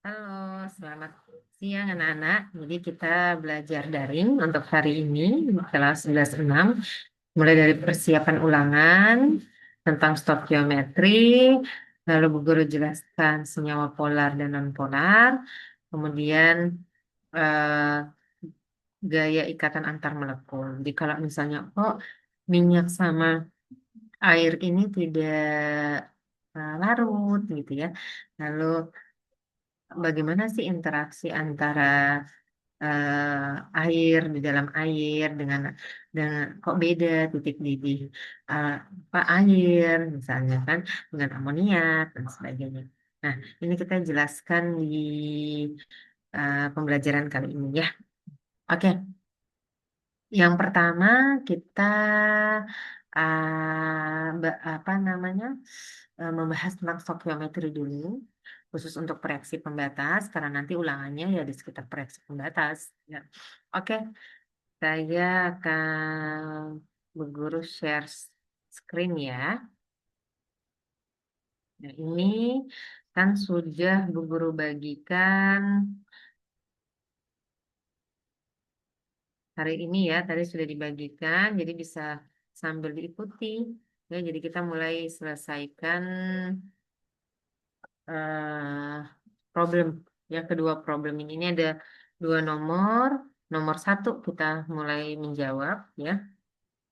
Halo, selamat siang anak-anak. Jadi kita belajar daring untuk hari ini, kelas 11.6, mulai dari persiapan ulangan tentang stokiometri, lalu Bu Guru jelaskan senyawa polar dan non-polar, kemudian eh, gaya ikatan antar molekul. Jadi kalau misalnya kok minyak sama air ini tidak larut gitu ya, lalu bagaimana sih interaksi antara air di dalam air dengan kok beda titik di eh, apa air misalnya kan dengan amoniak dan sebagainya. Nah, ini kita jelaskan di pembelajaran kali ini ya. Oke, yang pertama kita apa namanya membahas tentang stokiometri dulu, khusus untuk proyeksi pembatas, karena nanti ulangannya ya di sekitar proyeksi pembatas. Ya. Oke, saya akan berguru share screen ya. Nah, ini kan sudah Bu Guru bagikan hari ini ya, tadi sudah dibagikan, jadi bisa sambil diikuti. Ya, jadi kita mulai selesaikan eh, problem. Ya, kedua problem ini ada dua nomor. Nomor satu kita mulai menjawab ya.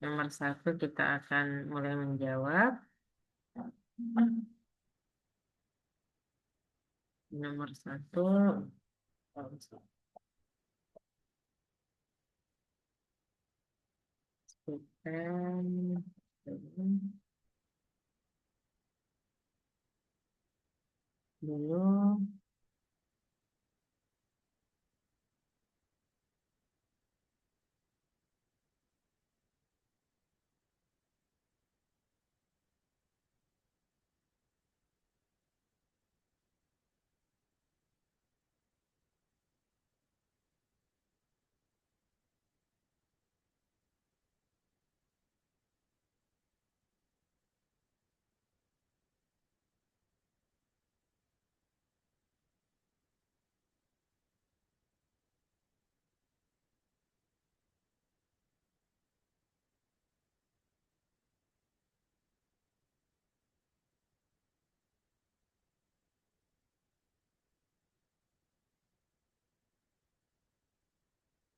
Nomor satu kita akan mulai menjawab. Nomor satu. Bukan. Dulu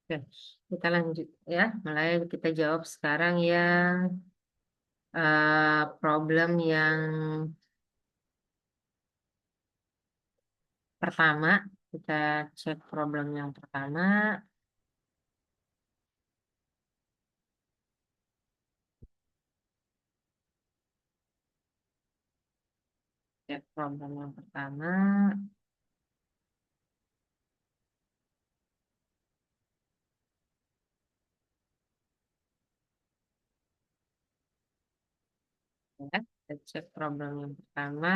oke, kita lanjut ya. Mulai kita jawab sekarang yang problem yang pertama. Kita cek problem yang pertama. Cek problem yang pertama. Ya, kita cek problem yang pertama.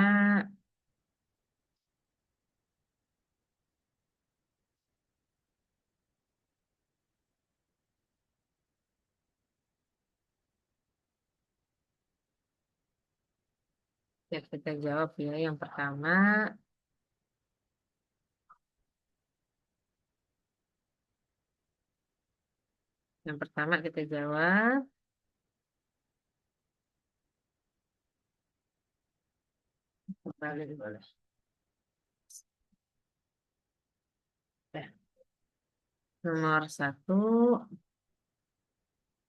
Ya, kita jawab ya yang pertama. Yang pertama kita jawab. Kembali boleh. Ya, nomor satu.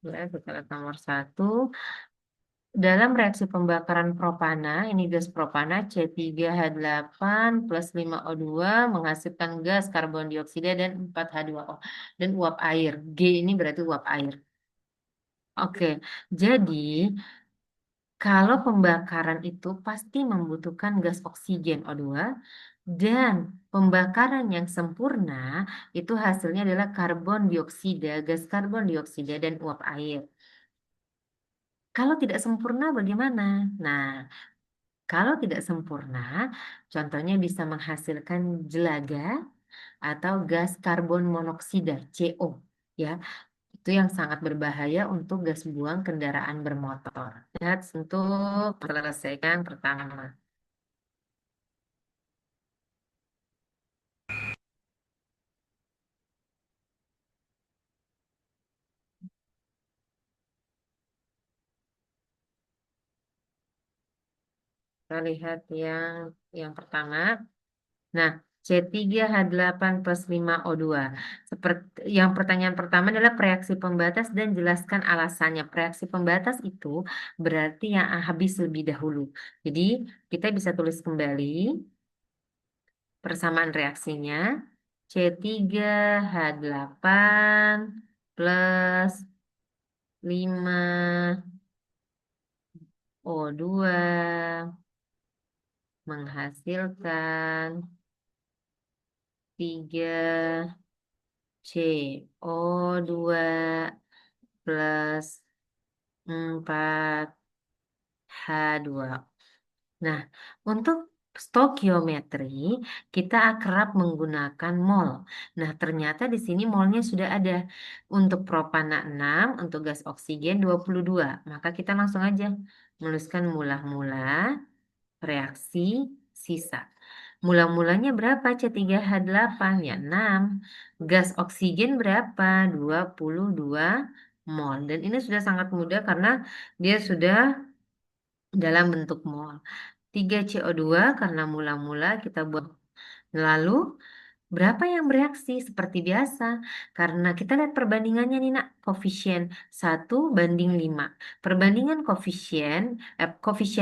Ya, kita lihat nomor satu. Dalam reaksi pembakaran propana, ini gas propana C3H8 plus 5O2 menghasilkan gas karbon dioksida dan 4H2O dan uap air. G ini berarti uap air. Oke, jadi kalau pembakaran itu pasti membutuhkan gas oksigen O2 dan pembakaran yang sempurna itu hasilnya adalah karbon dioksida, gas karbon dioksida dan uap air. Kalau tidak sempurna bagaimana? Nah, kalau tidak sempurna, contohnya bisa menghasilkan jelaga atau gas karbon monoksida CO, ya. Itu yang sangat berbahaya untuk gas buang kendaraan bermotor. Ya, untuk selesaikan pertama. Kita lihat yang pertama. Nah, C3H8 plus 5O2. Seperti yang pertanyaan pertama adalah reaksi pembatas dan jelaskan alasannya. Reaksi pembatas itu berarti yang habis lebih dahulu. Jadi, kita bisa tulis kembali persamaan reaksinya. C3H8 plus 5O2 menghasilkan 3CO2 plus 4H2. Nah, untuk stokiometri kita akrab menggunakan mol. Nah, ternyata di sini molnya sudah ada. Untuk propana 6, untuk gas oksigen 22. Maka kita langsung aja menuliskan mula-mula reaksi sisa. Mula-mulanya berapa? C3H8 ya 6. Gas oksigen berapa? 22 mol. Dan ini sudah sangat mudah karena dia sudah dalam bentuk mol. 3CO2 karena mula-mula kita buat. Lalu berapa yang bereaksi? Seperti biasa, karena kita lihat perbandingannya nih nak, koefisien 1:5. Perbandingan koefisien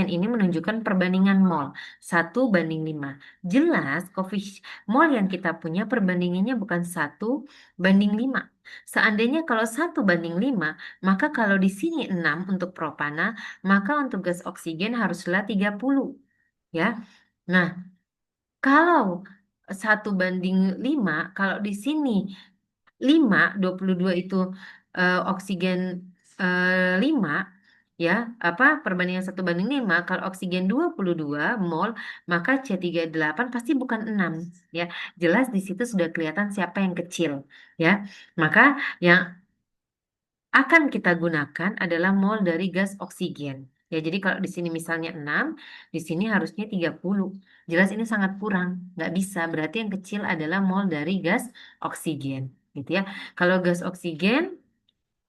ini menunjukkan perbandingan mol 1:5. Jelas mol yang kita punya perbandingannya bukan 1:5. Seandainya kalau 1:5, maka kalau di sini 6 untuk propana, maka untuk gas oksigen haruslah 30. Ya. Nah, kalau 1:5, kalau di sini 22 itu oksigen 5, ya, apa perbandingan 1:5, kalau oksigen 22 mol, maka C38 pasti bukan 6, ya. Jelas di situ sudah kelihatan siapa yang kecil, ya. Maka yang akan kita gunakan adalah mol dari gas oksigen. Ya, jadi kalau di sini misalnya 6, di sini harusnya 30. Jelas ini sangat kurang, nggak bisa. Berarti yang kecil adalah mol dari gas oksigen, gitu ya. Kalau gas oksigen,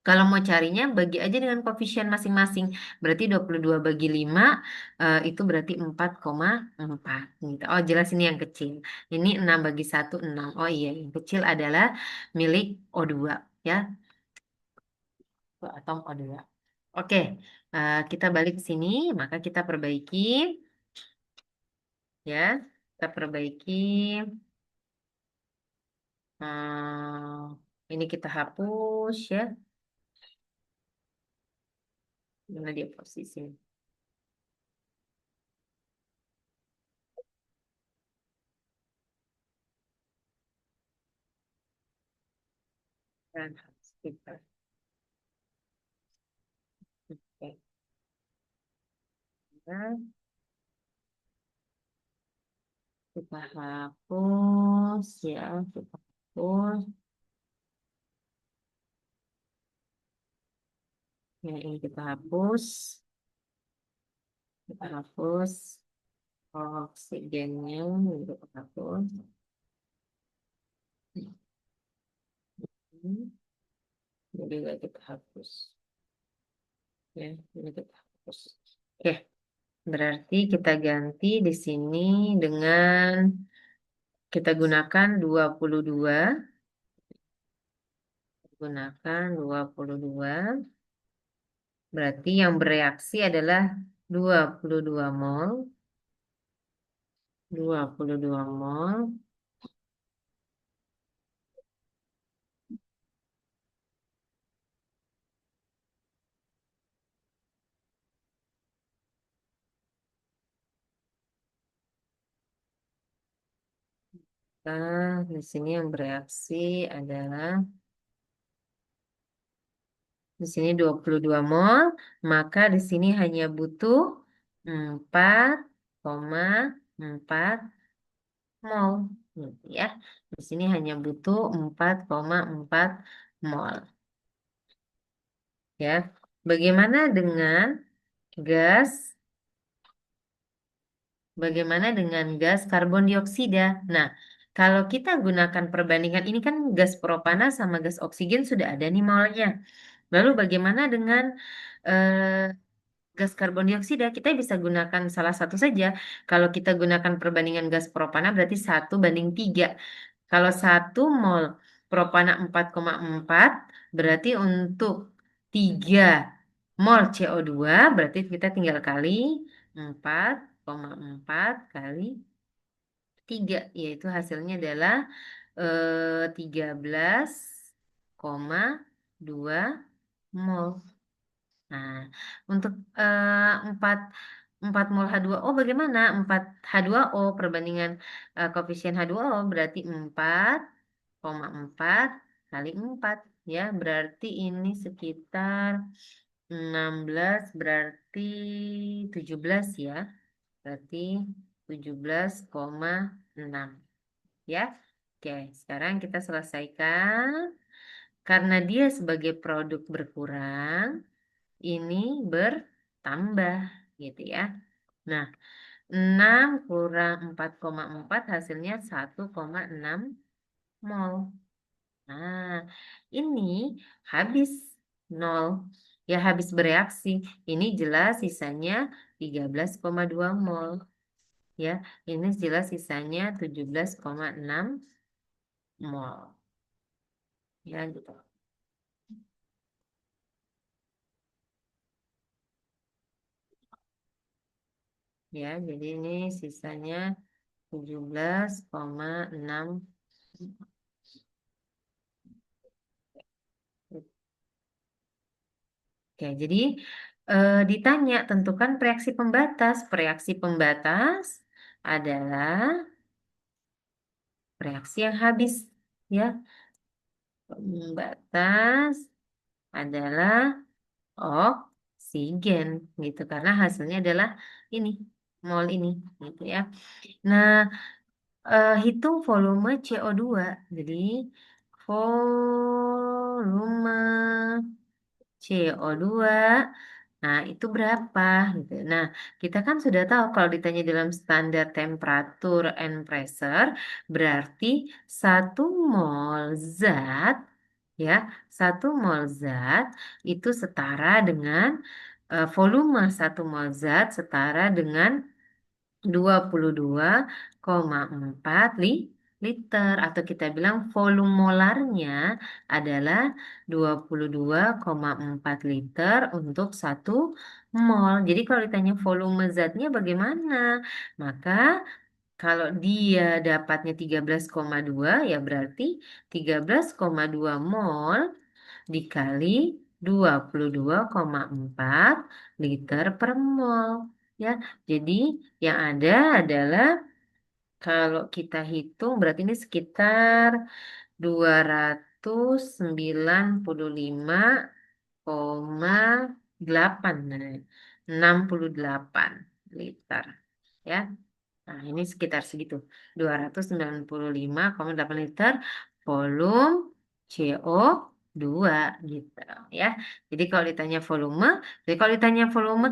kalau mau carinya bagi aja dengan koefisien masing-masing. Berarti 22 bagi 5 itu berarti 4,4 gitu. Oh, jelas ini yang kecil. Ini 6 bagi 1 6. Oh iya, yang kecil adalah milik O2 ya. Atom O2. Oke, kita balik ke sini, maka kita perbaiki, ya, kita perbaiki. Ini kita hapus ya, mana dia posisi? Dan kita, oke, nah, kita hapus ya, kita hapus. Ya, ini kita hapus oksigennya, ini kita hapus. Jadi nggak kita hapus. Ya, ini kita hapus. Oke, berarti kita ganti di sini dengan kita gunakan 22. Gunakan 22. Berarti yang bereaksi adalah 22 mol. 22 mol. Nah, di sini yang bereaksi adalah di sini 22 mol, maka di sini hanya butuh 4,4 mol. Gitu ya. Di sini hanya butuh 4,4 mol. Ya. Bagaimana dengan gas? Bagaimana dengan gas karbon dioksida? Nah, kalau kita gunakan perbandingan ini kan gas propana sama gas oksigen sudah ada nih molnya. Lalu bagaimana dengan eh, gas karbon dioksida, kita bisa gunakan salah satu saja. Kalau kita gunakan perbandingan gas propana berarti 1:3. Kalau 1 mol propana 4,4 berarti untuk 3 mol CO2 berarti kita tinggal kali 4,4 kali 3, yaitu hasilnya adalah 13,2 mol. Nah, untuk 4 4 mol H2O bagaimana? 4 H2O perbandingan koefisien H2O berarti 4,4 kali 4 ya. Berarti ini sekitar 16 berarti 17 ya. Berarti 17,6 ya. Oke, sekarang kita selesaikan. Karena dia sebagai produk berkurang, ini bertambah gitu ya. Nah, 6 kurang 4,4 hasilnya 1,6 mol. Nah, ini habis nol. Ya habis bereaksi. Ini jelas sisanya 13,2 mol. Ya, ini jelas sisanya 17,6 mol. Ya, gitu. Ya, jadi ini sisanya 17,6. Oke, jadi ditanya tentukan reaksi pembatas. Reaksi pembatas adalah reaksi yang habis, ya. Pembatas adalah oksigen, gitu. Karena hasilnya adalah ini, mol ini, gitu ya. Nah, hitung volume CO2. Jadi, volume CO2. Nah, itu berapa gitu. Nah, kita kan sudah tahu kalau ditanya dalam standar temperatur and pressure, berarti 1 mol zat, ya, 1 mol zat itu setara dengan volume 1 mol zat setara dengan 22,4 liter atau kita bilang volume molarnya adalah 22,4 liter untuk 1 mol. Jadi kalau ditanya volume zatnya bagaimana? Maka kalau dia dapatnya 13,2 ya berarti 13,2 mol dikali 22,4 liter per mol. Ya, jadi yang ada adalah kalau kita hitung berarti ini sekitar 295,8, 68 liter. Ya. Nah, ini sekitar segitu. 295,8 liter volume CO2 gitu ya. Jadi kalau ditanya volume,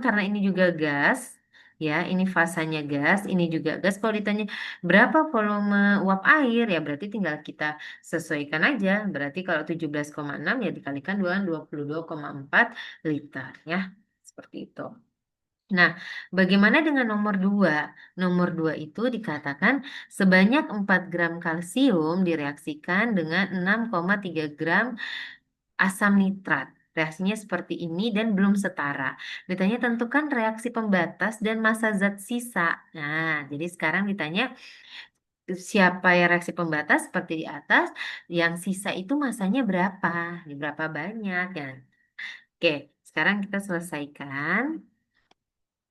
karena ini juga gas, ya, ini fasanya gas, ini juga gas. Kalau ditanya berapa volume uap air, ya berarti tinggal kita sesuaikan aja. Berarti kalau 17,6 ya dikalikan dengan 22,4 liter ya. Seperti itu. Nah, bagaimana dengan nomor 2? Nomor 2 itu dikatakan sebanyak 4 gram kalsium direaksikan dengan 6,3 gram asam nitrat. Reaksinya seperti ini dan belum setara. Ditanya tentukan reaksi pembatas dan massa zat sisa. Nah, jadi sekarang ditanya siapa yang reaksi pembatas seperti di atas, yang sisa itu masanya berapa? Berapa banyak ya? Oke, sekarang kita selesaikan.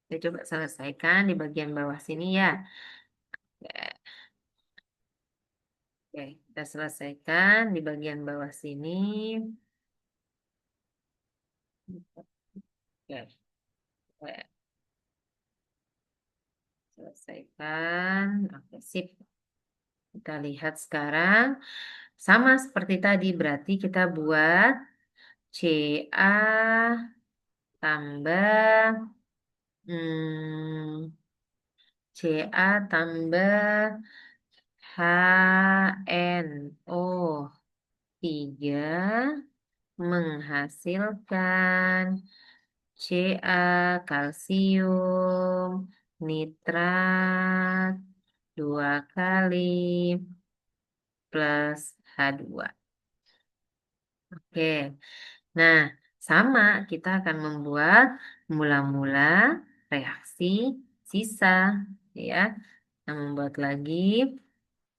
Kita coba selesaikan di bagian bawah sini ya. Oke, oke, kita selesaikan di bagian bawah sini. Oke, oke, selesaikan. Oke, sip. Kita lihat sekarang. Sama seperti tadi, berarti kita buat CA tambah hmm, CA tambah HNO3 menghasilkan Ca kalsium nitrat 2 kali plus H2. Oke. Nah, sama kita akan membuat mula-mula reaksi sisa, ya. Nah, membuat lagi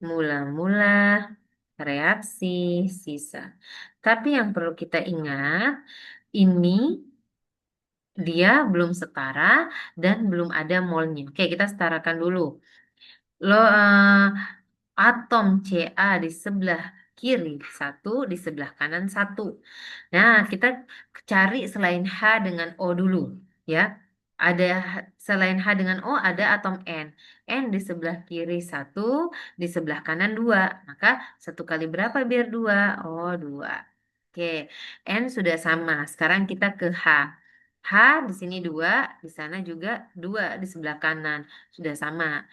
mula-mula reaksi sisa. Tapi yang perlu kita ingat, ini dia belum setara dan belum ada molnya. Oke, kita setarakan dulu. Atom Ca di sebelah kiri satu, di sebelah kanan satu. Nah, kita cari selain H dengan O dulu, ya. Ada selain H dengan O ada atom N. N di sebelah kiri satu, di sebelah kanan dua. Maka satu kali berapa biar dua? Oh, dua. Oke, N sudah sama. Sekarang kita ke H. H di sini dua, di sana juga dua di sebelah kanan. Sudah sama.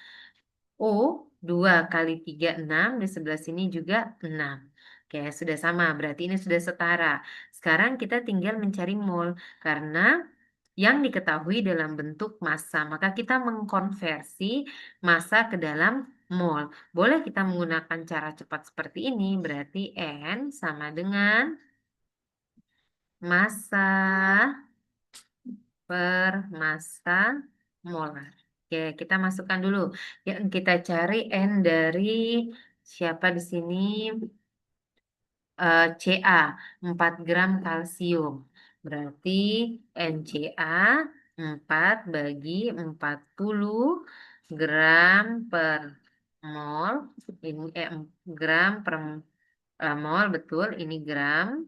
O 2 kali 3 6 di sebelah sini juga 6. Oke, sudah sama. Berarti ini sudah setara. Sekarang kita tinggal mencari mol karena yang diketahui dalam bentuk massa. Maka kita mengkonversi massa ke dalam mol. Boleh kita menggunakan cara cepat seperti ini. Berarti N sama dengan massa per massa molar. Oke, kita masukkan dulu. Yang kita cari N dari siapa di sini? Ca, 4 gram kalsium. Berarti NCa 4 bagi 40 gram per mol. Ini gram per mol, betul. Ini gram,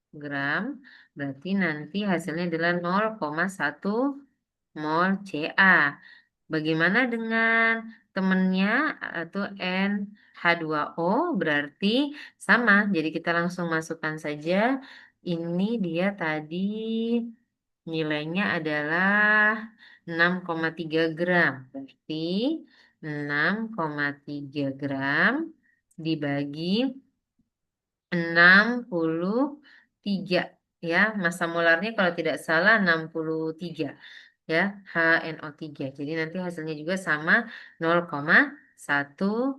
gram. Berarti nanti hasilnya adalah 0,1 mol Ca. Bagaimana dengan temennya atau NH2O berarti sama. Jadi kita langsung masukkan saja. Ini dia tadi nilainya adalah 6,3 gram. Berarti 6,3 gram dibagi 63, ya, massa molarnya kalau tidak salah 63, ya, HNO3. Jadi nanti hasilnya juga sama 0,1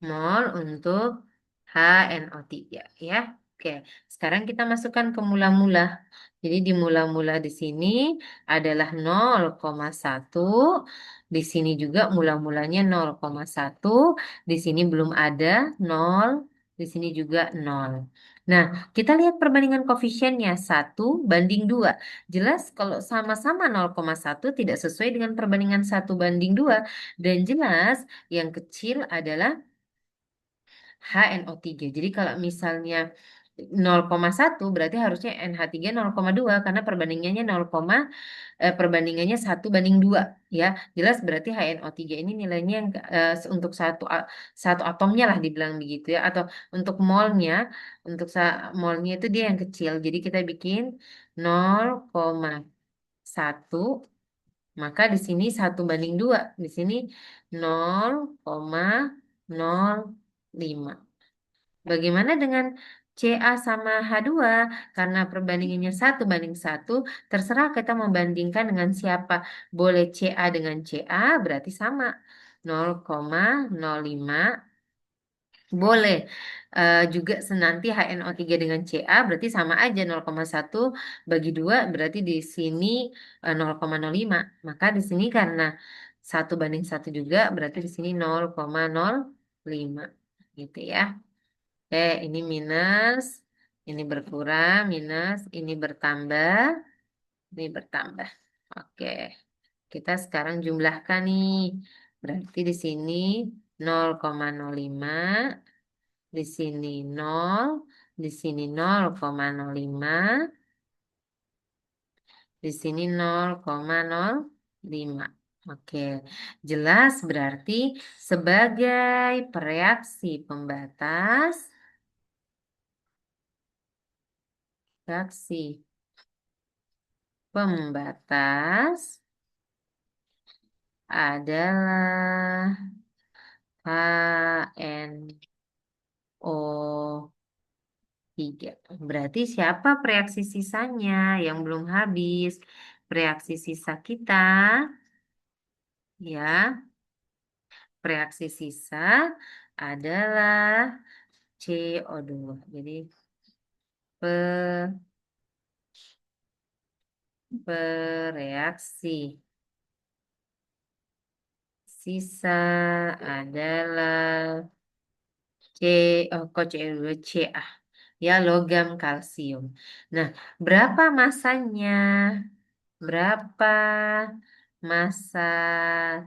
mol untuk HNO3, ya. Oke, sekarang kita masukkan ke mula-mula. Jadi di mula-mula di sini adalah 0,1. Di sini juga mula-mulanya 0,1. Di sini belum ada 0. Di sini juga 0. Nah, kita lihat perbandingan koefisiennya 1 banding 2. Jelas kalau sama-sama 0,1 tidak sesuai dengan perbandingan 1 banding 2. Dan jelas yang kecil adalah HNO3. Jadi kalau misalnya 0,1 berarti harusnya NH3 0,2 karena perbandingannya 1 banding 2, ya. Jelas berarti HNO3 ini nilainya yang untuk satu atomnya lah dibilang begitu, ya, atau untuk molnya, untuk molnya itu dia yang kecil. Jadi kita bikin 0,1, maka di sini 1 banding 2, di sini 0,05. Bagaimana dengan Ca sama H2? Karena perbandingannya 1 banding 1, terserah kita membandingkan dengan siapa. Boleh Ca dengan Ca, berarti sama. 0,05. Boleh juga senanti HNO3 dengan Ca, berarti sama aja. 0,1 bagi 2, berarti di sini 0,05. Maka di sini karena 1 banding 1 juga, berarti di sini 0,05. Gitu, ya. Oke, ini minus, ini berkurang, minus, ini bertambah, ini bertambah. Oke, kita sekarang jumlahkan nih. Berarti di sini 0,05, di sini 0, di sini 0,05, di sini 0,05. Oke, jelas berarti sebagai reaksi pembatas, reaksi pembatas adalah HNO3 Tiga. Berarti siapa reaksi sisanya yang belum habis? Reaksi sisa kita, ya, reaksi sisa adalah CO2. Jadi pe- bereaksi sisa adalah C, oh kok CO2, ah, ya logam kalsium. Nah, berapa masanya? Berapa massa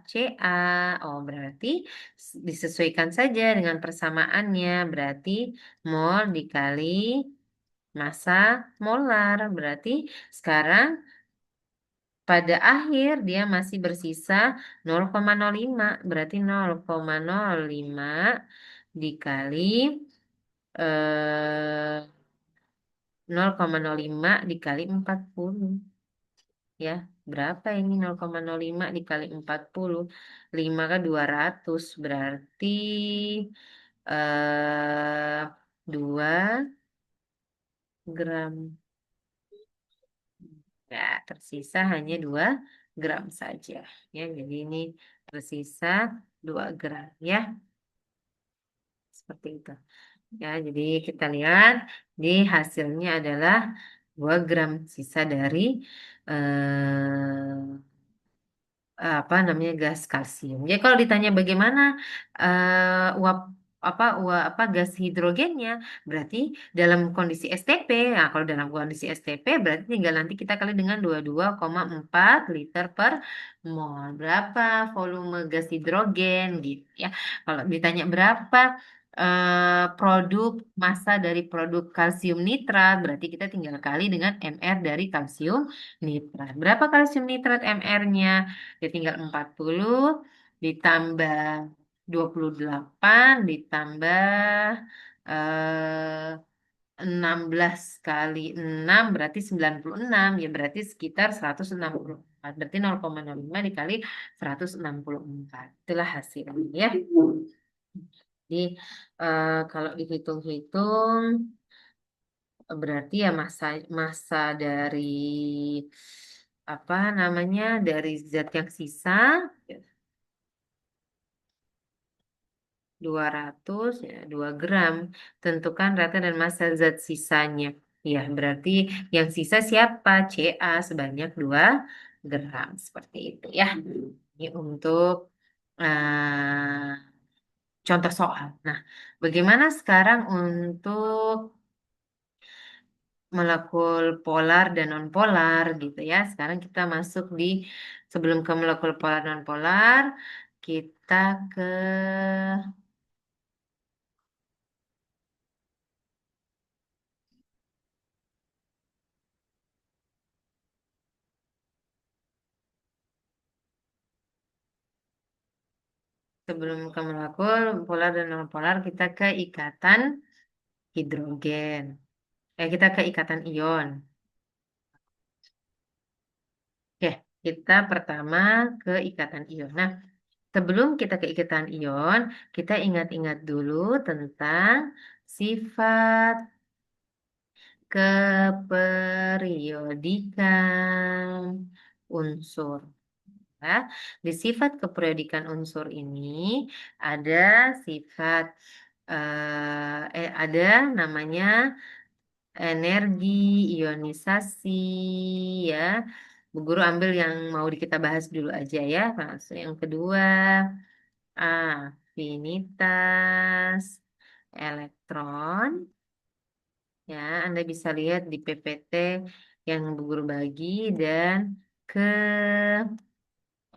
Ca? Oh, berarti disesuaikan saja dengan persamaannya. Berarti mol dikali massa molar. Berarti sekarang pada akhir dia masih bersisa 0,05. Berarti 0,05 dikali 0,05 dikali 40. Ya, berapa ini 0,05 dikali 40? 5 ke 200 berarti 2 gram. Ya, tersisa hanya 2 gram saja. Ya, jadi ini tersisa 2 gram ya, seperti itu. Ya, jadi kita lihat di hasilnya adalah 2 gram sisa dari apa namanya gas kalsium. Jadi kalau ditanya bagaimana uap apa gas hidrogennya, berarti dalam kondisi STP. Nah, kalau dalam kondisi STP berarti tinggal nanti kita kali dengan 22,4 liter per mol. Berapa volume gas hidrogen gitu ya. Kalau ditanya berapa produk massa dari produk kalsium nitrat, berarti kita tinggal kali dengan mR dari kalsium nitrat. Berapa kalsium nitrat mR-nya? Ya tinggal 40 ditambah 28 ditambah eh, 16 kali 6 berarti 96. Ya berarti sekitar 164. Berarti 0,05 dikali 164. Itulah hasilnya ya. Jadi kalau dihitung-hitung berarti ya masa dari apa namanya dari zat yang sisa 200 ya 2 gram. Tentukan rata dan massa zat sisanya. Ya, berarti yang sisa siapa? Ca sebanyak 2 gram. Seperti itu ya. Ini untuk contoh soal. Nah, bagaimana sekarang untuk molekul polar dan nonpolar gitu ya. Sekarang kita masuk di sebelum ke molekul polar dan nonpolar, kita ke sebelum ke molekul polar dan nonpolar, kita ke ikatan hidrogen. Kita ke ikatan ion. Oke, kita pertama ke ikatan ion. Nah, sebelum kita ke ikatan ion, kita ingat-ingat dulu tentang sifat keperiodikan unsur. Ya. Di sifat keperiodikan unsur ini ada sifat ada namanya energi ionisasi ya. Bu Guru ambil yang mau kita bahas dulu aja ya. Langsung yang kedua, afinitas elektron. Ya, Anda bisa lihat di PPT yang Bu Guru bagi dan ke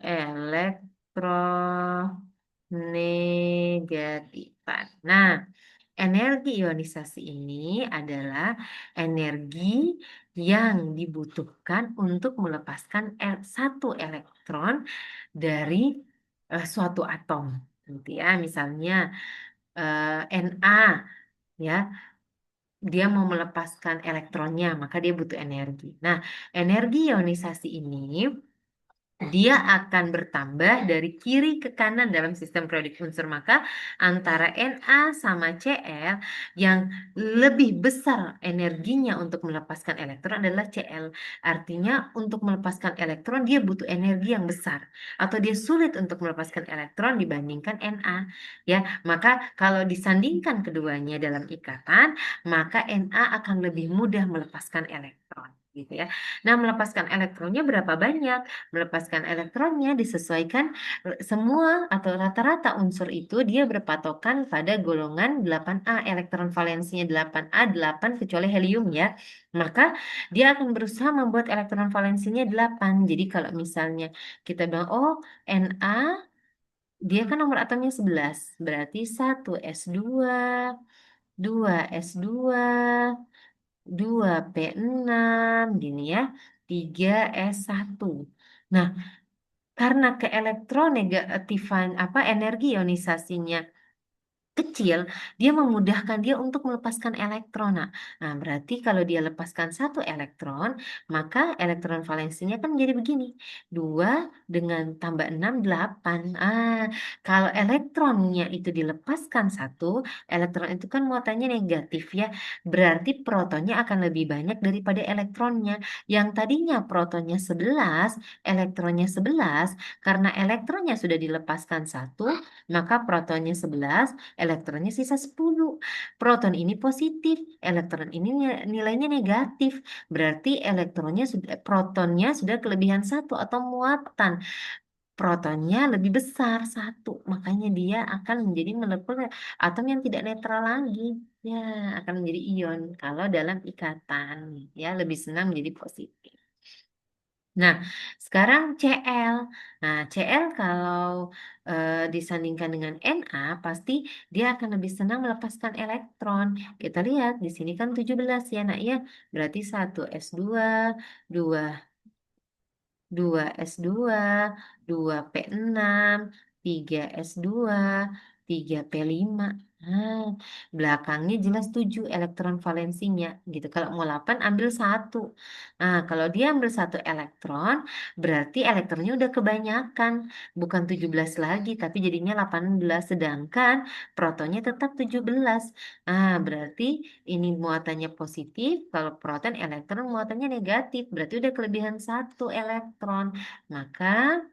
elektronegatifan. Nah, energi ionisasi ini adalah energi yang dibutuhkan untuk melepaskan satu elektron dari suatu atom. Nanti ya, misalnya Na ya, dia mau melepaskan elektronnya, maka dia butuh energi. Nah, energi ionisasi ini dia akan bertambah dari kiri ke kanan dalam sistem periodik unsur. Maka antara Na sama Cl yang lebih besar energinya untuk melepaskan elektron adalah Cl. Artinya untuk melepaskan elektron dia butuh energi yang besar atau dia sulit untuk melepaskan elektron dibandingkan Na. Ya, maka kalau disandingkan keduanya dalam ikatan, maka Na akan lebih mudah melepaskan elektron. Gitu ya. Nah, melepaskan elektronnya berapa banyak? Melepaskan elektronnya disesuaikan semua atau rata-rata unsur itu dia berpatokan pada golongan 8A, elektron valensinya 8A 8 kecuali helium ya. Maka dia akan berusaha membuat elektron valensinya 8. Jadi kalau misalnya kita bilang oh Na dia kan nomor atomnya 11, berarti 1s2, 2s2, 2p6 gini ya, 3s1. Nah, karena keelektronegatifan apa energi ionisasinya kecil, dia memudahkan dia untuk melepaskan elektron. Nah, berarti kalau dia lepaskan satu elektron, maka elektron valensinya kan menjadi begini. 2 dengan tambah 6 8. Kalau elektronnya itu dilepaskan satu, elektron itu kan muatannya negatif ya. Berarti protonnya akan lebih banyak daripada elektronnya. Yang tadinya protonnya 11, elektronnya 11, karena elektronnya sudah dilepaskan satu, maka protonnya 11, elektronnya sisa 10. Proton ini positif, elektron ini nilainya negatif. Berarti protonnya sudah kelebihan satu atau muatan. Protonnya lebih besar satu, makanya dia akan menjadi molekul atom yang tidak netral lagi. Ya, akan menjadi ion kalau dalam ikatan, ya lebih senang menjadi positif. Nah, sekarang Cl. Nah, Cl kalau disandingkan dengan Na, pasti dia akan lebih senang melepaskan elektron. Kita lihat di sini kan 17 ya, nak ya. Berarti 1s2, 2 2s2, 2p6, 3s2, 3p5. Nah, belakangnya jelas 7 elektron valensinya gitu. Kalau mau 8 ambil satu. Nah, kalau dia ambil satu elektron, berarti elektronnya udah kebanyakan. Bukan 17 lagi, tapi jadinya 18. Sedangkan protonnya tetap 17. Ah, berarti ini muatannya positif, kalau proton elektron muatannya negatif, berarti udah kelebihan satu elektron. Maka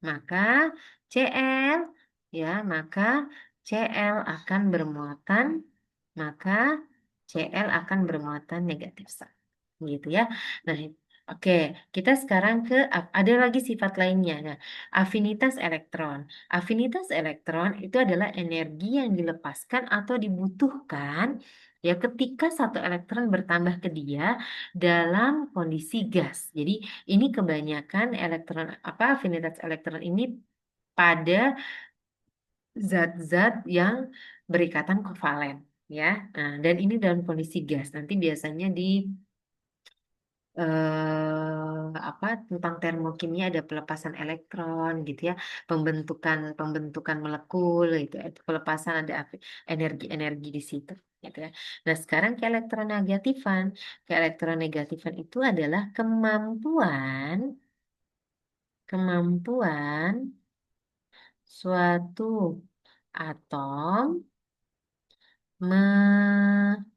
maka Cl ya, maka Cl akan bermuatan, maka Cl akan bermuatan negatif satu. Gitu ya. Nah, oke, kita sekarang ke ada lagi sifat lainnya. Nah, afinitas elektron. Afinitas elektron itu adalah energi yang dilepaskan atau dibutuhkan ya ketika satu elektron bertambah ke dia dalam kondisi gas. Jadi, ini kebanyakan elektron apa afinitas elektron ini pada zat-zat yang berikatan kovalen ya. Nah, dan ini dalam kondisi gas. Nanti biasanya di apa tentang termokimia ada pelepasan elektron gitu ya, pembentukan pembentukan molekul gitu, itu pelepasan ada energi-energi di situ gitu ya. Nah, sekarang ke elektronegatifan itu adalah kemampuan suatu atom menarik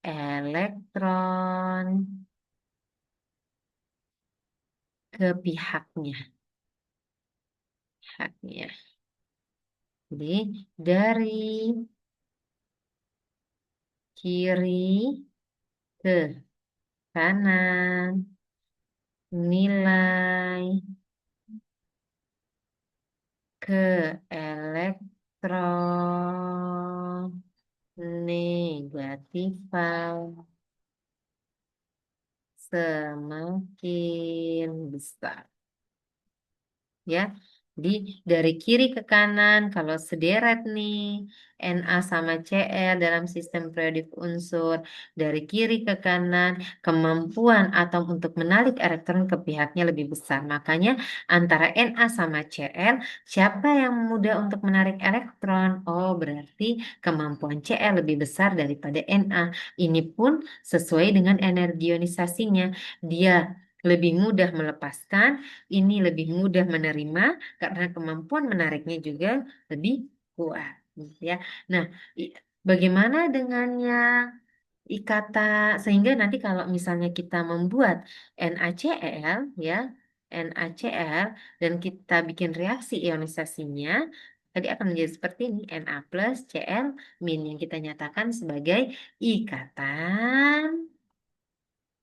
elektron ke pihaknya. Jadi dari kiri ke kanan nilai ke elektronegatifan semakin besar. Ya, Jadi dari kiri ke kanan, kalau sederet nih, Na sama Cl dalam sistem periodik unsur, dari kiri ke kanan, kemampuan atom untuk menarik elektron ke pihaknya lebih besar. Makanya antara Na sama Cl, siapa yang mudah untuk menarik elektron? Oh, berarti kemampuan Cl lebih besar daripada Na. Ini pun sesuai dengan energi ionisasinya. Dia lebih mudah melepaskan, ini lebih mudah menerima karena kemampuan menariknya juga lebih kuat, gitu ya. Nah, bagaimana dengan yang ikatan sehingga nanti kalau misalnya kita membuat NaCl ya, NaCl dan kita bikin reaksi ionisasinya, tadi akan menjadi seperti ini, Na plus Cl min yang kita nyatakan sebagai ikatan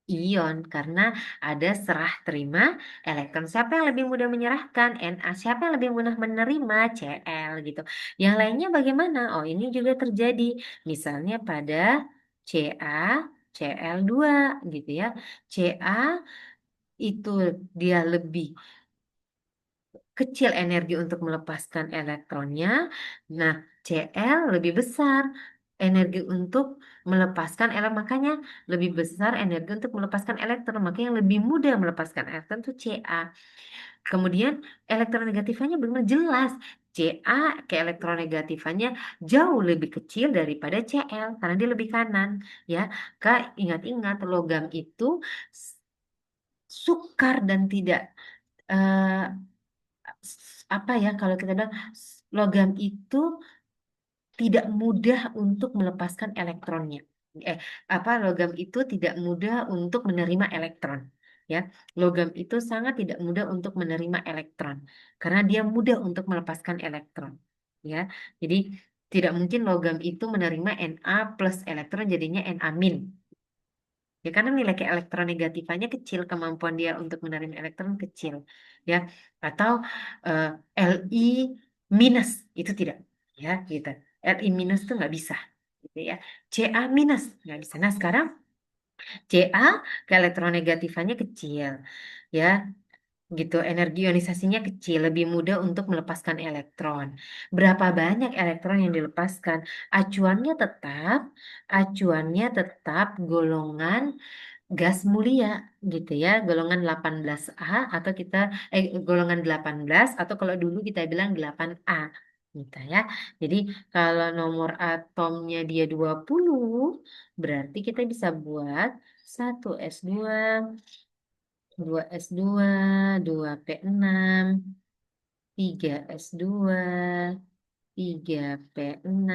ion karena ada serah terima elektron. Siapa yang lebih mudah menyerahkan? Na. Siapa yang lebih mudah menerima? Cl gitu. Yang lainnya bagaimana? Oh, ini juga terjadi. Misalnya pada Ca Cl2 gitu ya. Ca itu dia lebih kecil energi untuk melepaskan elektronnya. Nah, Cl lebih besar energi untuk melepaskan elektron. Makanya lebih besar energi untuk melepaskan elektron. Makanya yang lebih mudah melepaskan elektron itu Ca. Kemudian elektronegatifnya benar jelas. Ca ke elektronegatifnya jauh lebih kecil daripada Cl karena dia lebih kanan. Ya, Kak, ingat-ingat logam itu sukar dan tidak eh, apa ya kalau kita bilang logam itu tidak mudah untuk melepaskan elektronnya. Eh, apa logam itu tidak mudah untuk menerima elektron. Ya, logam itu sangat tidak mudah untuk menerima elektron karena dia mudah untuk melepaskan elektron. Ya, jadi tidak mungkin logam itu menerima Na plus elektron jadinya Na min. Ya, karena nilai ke elektronegatifnya kecil, kemampuan dia untuk menerima elektron kecil. Ya, atau eh, Li minus itu tidak. Ya, gitu. Li minus itu nggak bisa. Gitu ya. Ca minus nggak bisa. Nah, sekarang Ca ke elektronegatifnya kecil. Ya, gitu. Energi ionisasinya kecil, lebih mudah untuk melepaskan elektron. Berapa banyak elektron yang dilepaskan? Acuannya tetap, acuannya tetap golongan gas mulia gitu ya, golongan 18A atau kita golongan 18 atau kalau dulu kita bilang 8A gitu ya. Jadi kalau nomor atomnya dia 20 berarti kita bisa buat 1S2, 2S2, 2P6, 3S2, 3P6,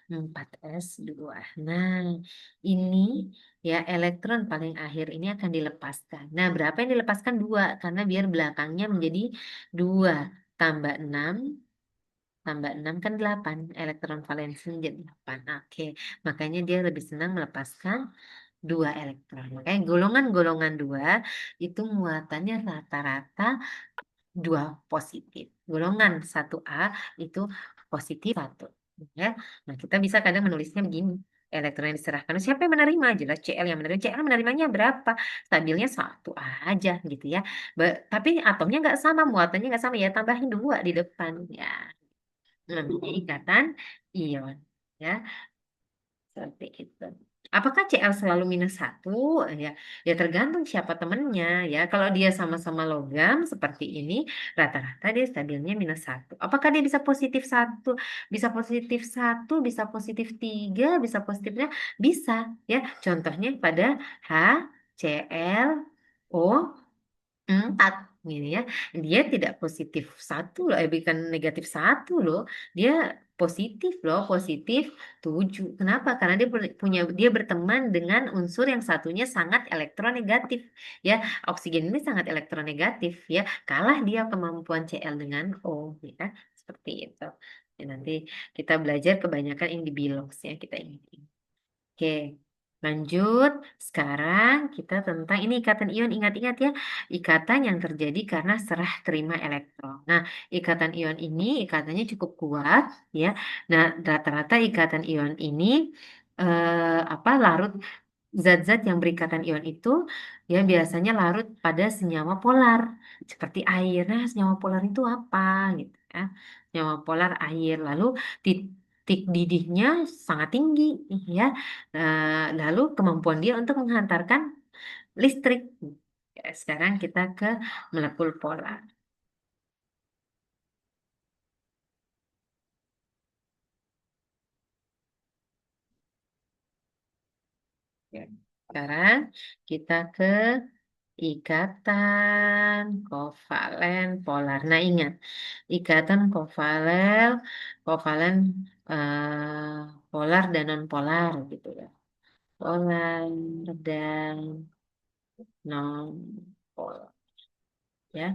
4S2. Nah, ini ya elektron paling akhir ini akan dilepaskan. Nah, berapa yang dilepaskan? 2, karena biar belakangnya menjadi 2 tambah 6, tambah 6 kan 8. Elektron valensi menjadi 8. Oke, makanya dia lebih senang melepaskan 2 elektron. Makanya golongan-golongan 2 itu muatannya rata-rata 2 positif. Golongan 1A itu positif 1. Ya. Nah, kita bisa kadang menulisnya begini. Elektron yang diserahkan. Siapa yang menerima? Jelas Cl yang menerima. Cl menerimanya berapa? Stabilnya 1 aja gitu ya. Tapi atomnya nggak sama, muatannya nggak sama ya. Tambahin 2 di depan. Ya, namanya ikatan ion. Ya. Seperti itu. Apakah Cl selalu minus satu? Ya, ya tergantung siapa temennya ya. Kalau dia sama-sama logam seperti ini, rata-rata dia stabilnya minus satu. Apakah dia bisa positif satu? Bisa positif satu, bisa positif tiga, bisa positifnya bisa ya. Contohnya pada HCl O 4 gitu ya. Dia tidak positif satu loh, bukan negatif satu loh. Dia positif loh, positif 7. Kenapa? Karena dia berteman dengan unsur yang satunya sangat elektronegatif ya. Oksigen ini sangat elektronegatif ya. Kalah dia kemampuan Cl dengan O ya. Seperti itu. Ya, nanti kita belajar kebanyakan ini di bilox ya, kita ingat. Oke, lanjut. Sekarang kita tentang ini ikatan ion. Ingat-ingat ya, ikatan yang terjadi karena serah terima elektron. Nah, ikatan ion ini ikatannya cukup kuat ya. Nah, rata-rata ikatan ion ini larut zat-zat yang berikatan ion itu ya biasanya larut pada senyawa polar seperti air. Nah, senyawa polar itu apa gitu ya? Senyawa polar air. Lalu titik didihnya sangat tinggi ya. Lalu kemampuan dia untuk menghantarkan listrik. Ya, sekarang kita ke molekul polar. Ya. Sekarang kita ke ikatan kovalen polar. Nah, ingat, ikatan kovalen polar dan non polar gitu ya. Polar dan non polar ya.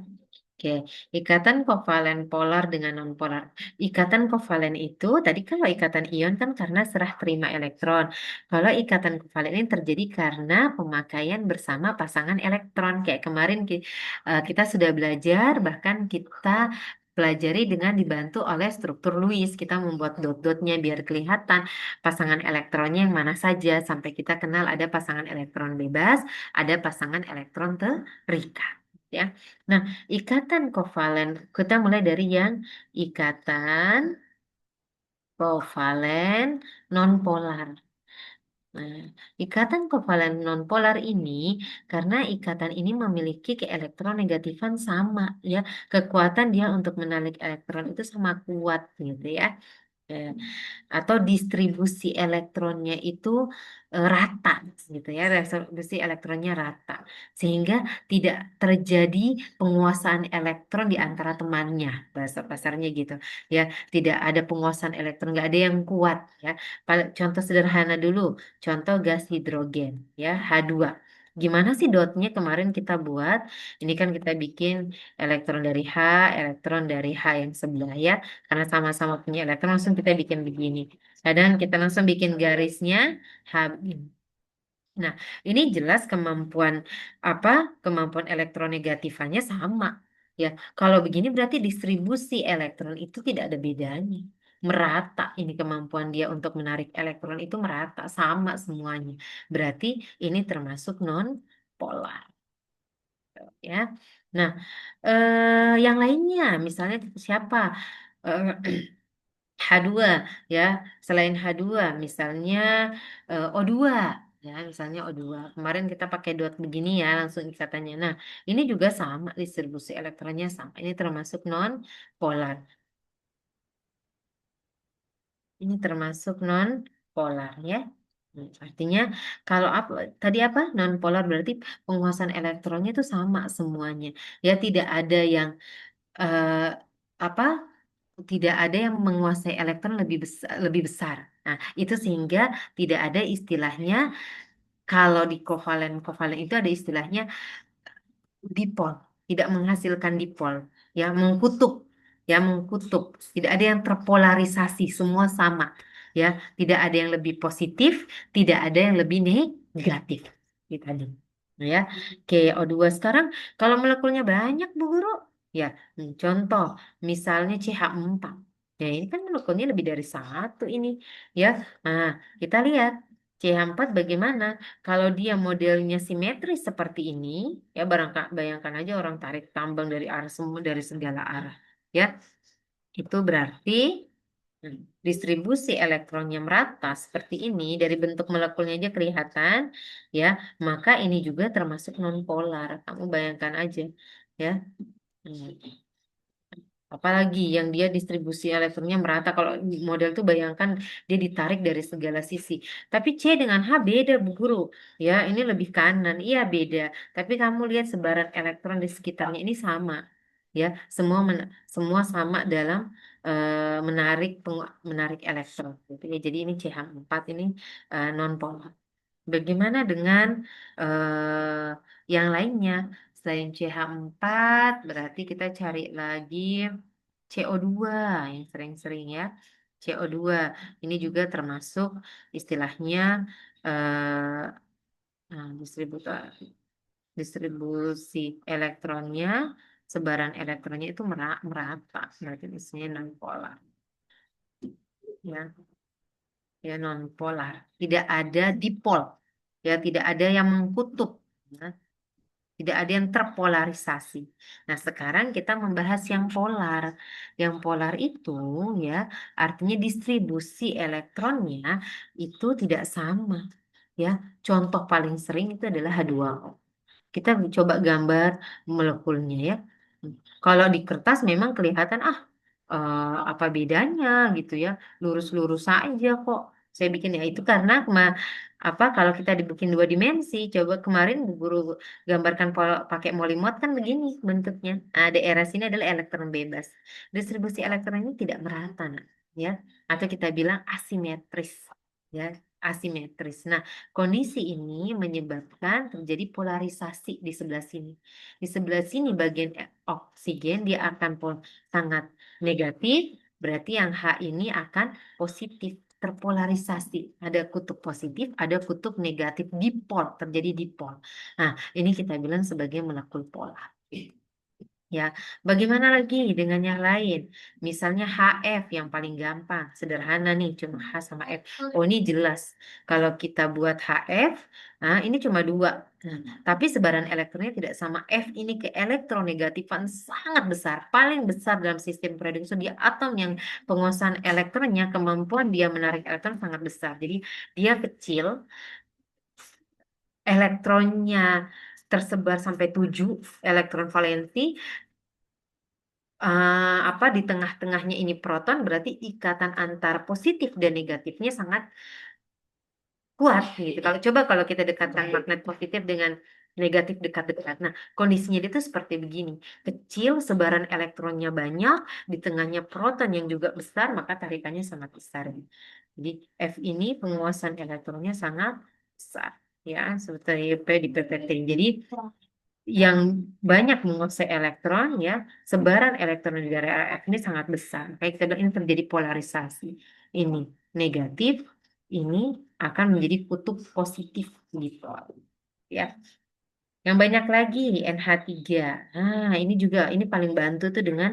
Oke, ikatan kovalen polar dengan nonpolar. Ikatan kovalen itu tadi kalau ikatan ion kan karena serah terima elektron. Kalau ikatan kovalen ini terjadi karena pemakaian bersama pasangan elektron. Kayak kemarin kita sudah belajar, bahkan kita pelajari dengan dibantu oleh struktur Lewis. Kita membuat dot-dotnya biar kelihatan pasangan elektronnya yang mana saja sampai kita kenal ada pasangan elektron bebas, ada pasangan elektron terikat. Ya. Nah, ikatan kovalen, kita mulai dari yang ikatan kovalen nonpolar. Nah, ikatan kovalen nonpolar ini karena ikatan ini memiliki keelektronegatifan sama ya, kekuatan dia untuk menarik elektron itu sama kuat gitu ya. Eh, atau distribusi elektronnya itu rata gitu ya, distribusi elektronnya rata sehingga tidak terjadi penguasaan elektron di antara temannya, bahasa pasarnya gitu ya, tidak ada penguasaan elektron, nggak ada yang kuat ya. Contoh sederhana dulu, contoh gas hidrogen ya, H2. Gimana sih dotnya kemarin kita buat? Ini kan kita bikin elektron dari H, elektron dari H yang sebelah ya. Karena sama-sama punya elektron langsung kita bikin begini. Kadang kita langsung bikin garisnya habis. Nah, ini jelas kemampuan elektronegatifannya sama. Ya, kalau begini berarti distribusi elektron itu tidak ada bedanya. Merata ini kemampuan dia untuk menarik elektron itu merata sama semuanya. Berarti ini termasuk non polar ya. Nah, yang lainnya misalnya siapa? Eh, H2 ya, selain H2 misalnya O2 ya, misalnya O2. Kemarin kita pakai dot begini ya, langsung ikatannya. Nah, ini juga sama, distribusi elektronnya sama. Ini termasuk non polar. Ini termasuk non polar ya. Artinya kalau apa tadi apa non polar berarti penguasaan elektronnya itu sama semuanya. Ya tidak ada yang eh, apa tidak ada yang menguasai elektron lebih besar. Nah, itu sehingga tidak ada istilahnya kalau di kovalen kovalen itu ada istilahnya dipol, tidak menghasilkan dipol, ya mengkutub, tidak ada yang terpolarisasi, semua sama, ya tidak ada yang lebih positif, tidak ada yang lebih negatif, gitu tadi. Nah, ya, CO2 sekarang kalau molekulnya banyak Bu Guru, ya contoh misalnya CH4, ya ini kan molekulnya lebih dari satu ini, ya, nah kita lihat CH4 bagaimana? Kalau dia modelnya simetris seperti ini, ya bayangkan aja orang tarik tambang dari arah semua dari segala arah, ya. Itu berarti distribusi elektronnya merata seperti ini dari bentuk molekulnya aja kelihatan, ya. Maka ini juga termasuk nonpolar. Kamu bayangkan aja, ya. Hmm. Apalagi yang dia distribusi elektronnya merata. Kalau model tuh bayangkan dia ditarik dari segala sisi. Tapi C dengan H beda, Bu Guru. Ya, ini lebih kanan. Iya, beda. Tapi kamu lihat sebaran elektron di sekitarnya ini sama. Ya, semua sama dalam menarik elektron. Gitu ya. Jadi ini CH4 ini non polar. Bagaimana dengan yang lainnya? Selain CH4, berarti kita cari lagi CO2 yang sering-sering ya. CO2 ini juga termasuk istilahnya eh, distribusi elektronnya, sebaran elektronnya itu merata, berarti isinya non polar. Ya, ya non polar. Tidak ada dipol, ya tidak ada yang mengkutub. Ya. Tidak ada yang terpolarisasi. Nah, sekarang kita membahas yang polar. Yang polar itu ya artinya distribusi elektronnya itu tidak sama. Ya, contoh paling sering itu adalah H2O. Kita coba gambar molekulnya ya. Kalau di kertas memang kelihatan apa bedanya gitu ya, lurus-lurus saja kok. Saya bikin ya itu karena kalau kita dibikin dua dimensi, coba kemarin Bu guru gambarkan pakai molimot kan begini bentuknya. Nah, daerah sini adalah elektron bebas. Distribusi elektron ini tidak merata, nah, ya, atau kita bilang asimetris, ya, asimetris. Nah, kondisi ini menyebabkan terjadi polarisasi di sebelah sini. Di sebelah sini bagian oksigen dia akan sangat negatif, berarti yang H ini akan positif, terpolarisasi. Ada kutub positif, ada kutub negatif, dipol, terjadi dipol. Nah, ini kita bilang sebagai molekul polar. Ya, bagaimana lagi dengan yang lain? Misalnya HF yang paling gampang, sederhana nih, cuma H sama F. Oh, ini jelas. Kalau kita buat HF, nah ini cuma dua. Nah, tapi sebaran elektronnya tidak sama. F ini ke elektronegatifan sangat besar, paling besar dalam sistem periodiक studi atom yang penguasaan elektronnya, kemampuan dia menarik elektron sangat besar. Jadi dia kecil, elektronnya tersebar sampai 7 elektron valensi, di tengah-tengahnya ini proton berarti ikatan antar positif dan negatifnya sangat kuat gitu. Kalau kita dekatkan magnet positif dengan negatif dekat-dekat. Nah, kondisinya itu seperti begini. Kecil, sebaran elektronnya banyak, di tengahnya proton yang juga besar, maka tarikannya sangat besar. Jadi F ini penguasaan elektronnya sangat besar. Ya, seperti P di PPT. Jadi yang banyak menguasai elektron ya sebaran elektron di daerah F ini sangat besar. Kayak kita bilang ini terjadi polarisasi. Ini negatif, ini akan menjadi kutub positif gitu ya. Yang banyak lagi NH3. Nah, ini juga ini paling bantu tuh dengan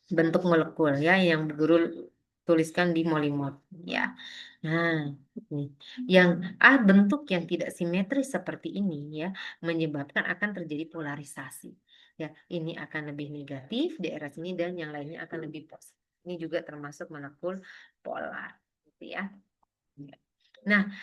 bentuk molekul ya yang guru tuliskan di molimot ya. Nah, ini yang bentuk yang tidak simetris seperti ini ya menyebabkan akan terjadi polarisasi. Ya, ini akan lebih negatif di daerah sini dan yang lainnya akan lebih positif. Ini juga termasuk molekul polar, gitu ya. Nah,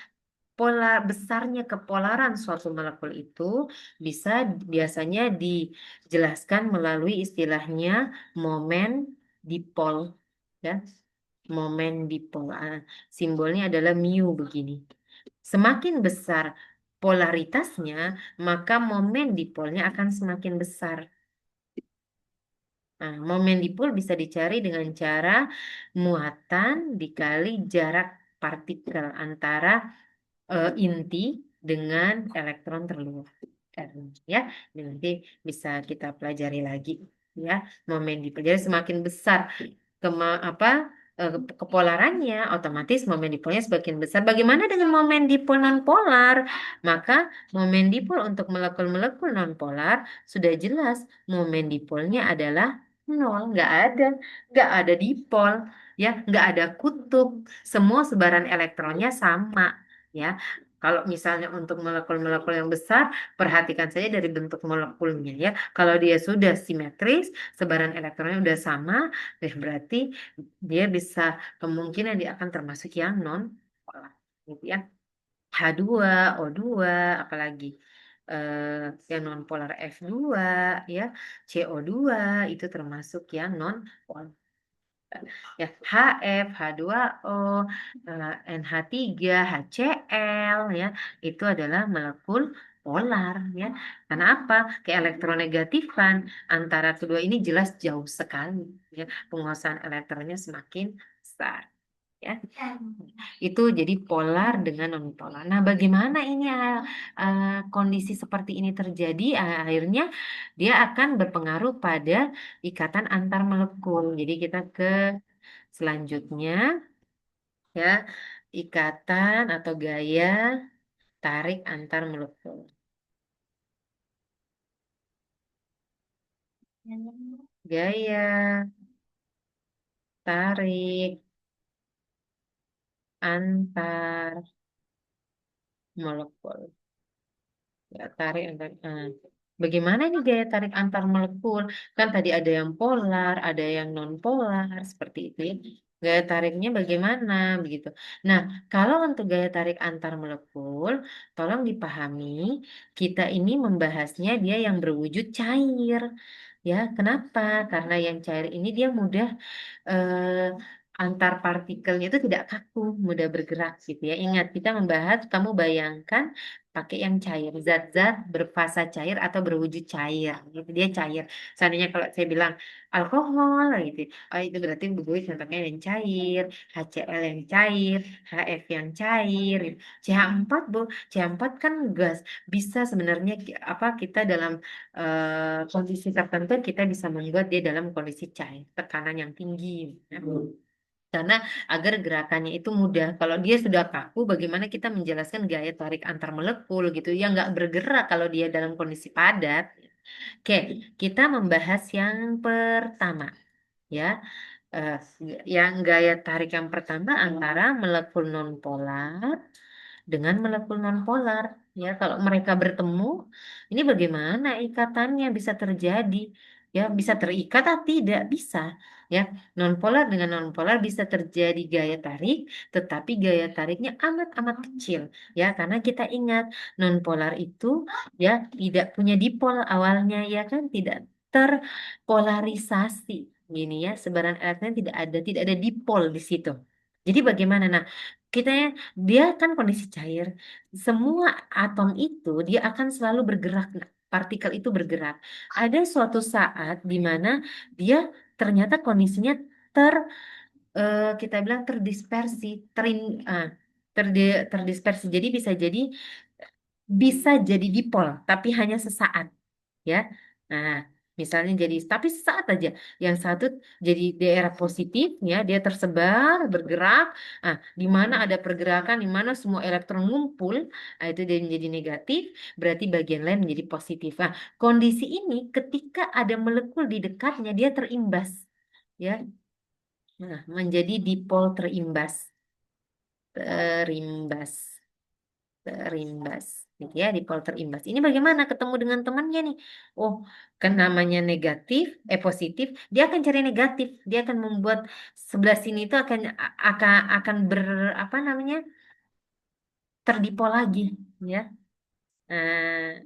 pola besarnya kepolaran suatu molekul itu bisa biasanya dijelaskan melalui istilahnya momen dipol ya. Momen dipol. Simbolnya adalah mu begini. Semakin besar polaritasnya, maka momen dipolnya akan semakin besar. Nah, momen dipol bisa dicari dengan cara muatan dikali jarak partikel antara inti dengan elektron terluar. Ya, ini nanti bisa kita pelajari lagi ya. Momen dipelajari semakin besar kepolarannya, otomatis momen dipolnya semakin besar. Bagaimana dengan momen dipol nonpolar? Maka momen dipol untuk molekul-molekul nonpolar sudah jelas momen dipolnya adalah nol, nggak ada dipol, ya, nggak ada kutub, semua sebaran elektronnya sama, ya. Kalau misalnya untuk molekul-molekul yang besar, perhatikan saja dari bentuk molekulnya ya. Kalau dia sudah simetris, sebaran elektronnya sudah sama, berarti dia bisa kemungkinan dia akan termasuk yang non polar, gitu ya. H2, O2, apalagi yang non polar F2, ya, CO2 itu termasuk yang non polar. Ya, HF, H2O, NH3, HCl ya, itu adalah molekul polar ya. Karena apa? Keelektronegatifan antara kedua ini jelas jauh sekali ya. Penguasaan elektronnya semakin besar ya. Itu jadi polar dengan non polar. Nah, bagaimana ini kondisi seperti ini terjadi? Akhirnya dia akan berpengaruh pada ikatan antar molekul. Jadi kita ke selanjutnya ya, ikatan atau gaya tarik antar molekul. Gaya tarik antar molekul. Ya, tarik antar. Bagaimana nih gaya tarik antar molekul? Kan tadi ada yang polar, ada yang non polar, seperti itu ya. Gaya tariknya bagaimana begitu. Nah, kalau untuk gaya tarik antar molekul, tolong dipahami, kita ini membahasnya dia yang berwujud cair. Ya, kenapa? Karena yang cair ini dia mudah antar partikelnya itu tidak kaku, mudah bergerak gitu ya. Ingat, kita membahas, kamu bayangkan pakai yang cair, zat-zat berfasa cair atau berwujud cair, gitu dia cair. Seandainya kalau saya bilang alkohol gitu, oh itu berarti gue contohnya yang cair, HCl yang cair, HF yang cair, gitu. CH4 Bu, CH4 kan gas, bisa sebenarnya apa kita dalam kondisi tertentu kita bisa membuat dia dalam kondisi cair, tekanan yang tinggi. Nah, karena agar gerakannya itu mudah. Kalau dia sudah kaku, bagaimana kita menjelaskan gaya tarik antar molekul gitu? Ya nggak bergerak kalau dia dalam kondisi padat. Oke, kita membahas yang pertama, ya. Eh, yang gaya tarik yang pertama antara molekul nonpolar dengan molekul nonpolar. Ya, kalau mereka bertemu, ini bagaimana ikatannya bisa terjadi? Ya, bisa terikat atau tidak? Bisa. Ya, nonpolar dengan nonpolar bisa terjadi gaya tarik, tetapi gaya tariknya amat-amat kecil. Ya, karena kita ingat nonpolar itu ya tidak punya dipol awalnya, ya kan? Tidak terpolarisasi. Gini ya, sebaran elektronnya tidak ada dipol di situ. Jadi bagaimana? Nah, kita dia kan kondisi cair. Semua atom itu dia akan selalu bergerak. Nah, partikel itu bergerak. Ada suatu saat di mana dia ternyata kondisinya ter kita bilang terdispersi, ah, terdispersi. Jadi bisa jadi dipol, tapi hanya sesaat ya. Nah, misalnya jadi tapi sesaat aja. Yang satu jadi daerah positif ya, dia tersebar, bergerak. Ah, di mana ada pergerakan, di mana semua elektron ngumpul, itu dia menjadi negatif, berarti bagian lain menjadi positif. Nah, kondisi ini ketika ada molekul di dekatnya dia terimbas ya. Nah, menjadi dipol terimbas. Terimbas. Terimbas gitu ya, dipol terimbas ini bagaimana ketemu dengan temannya nih, oh kan namanya negatif positif, dia akan cari negatif, dia akan membuat sebelah sini itu akan ber apa namanya terdipol lagi ya. Nah,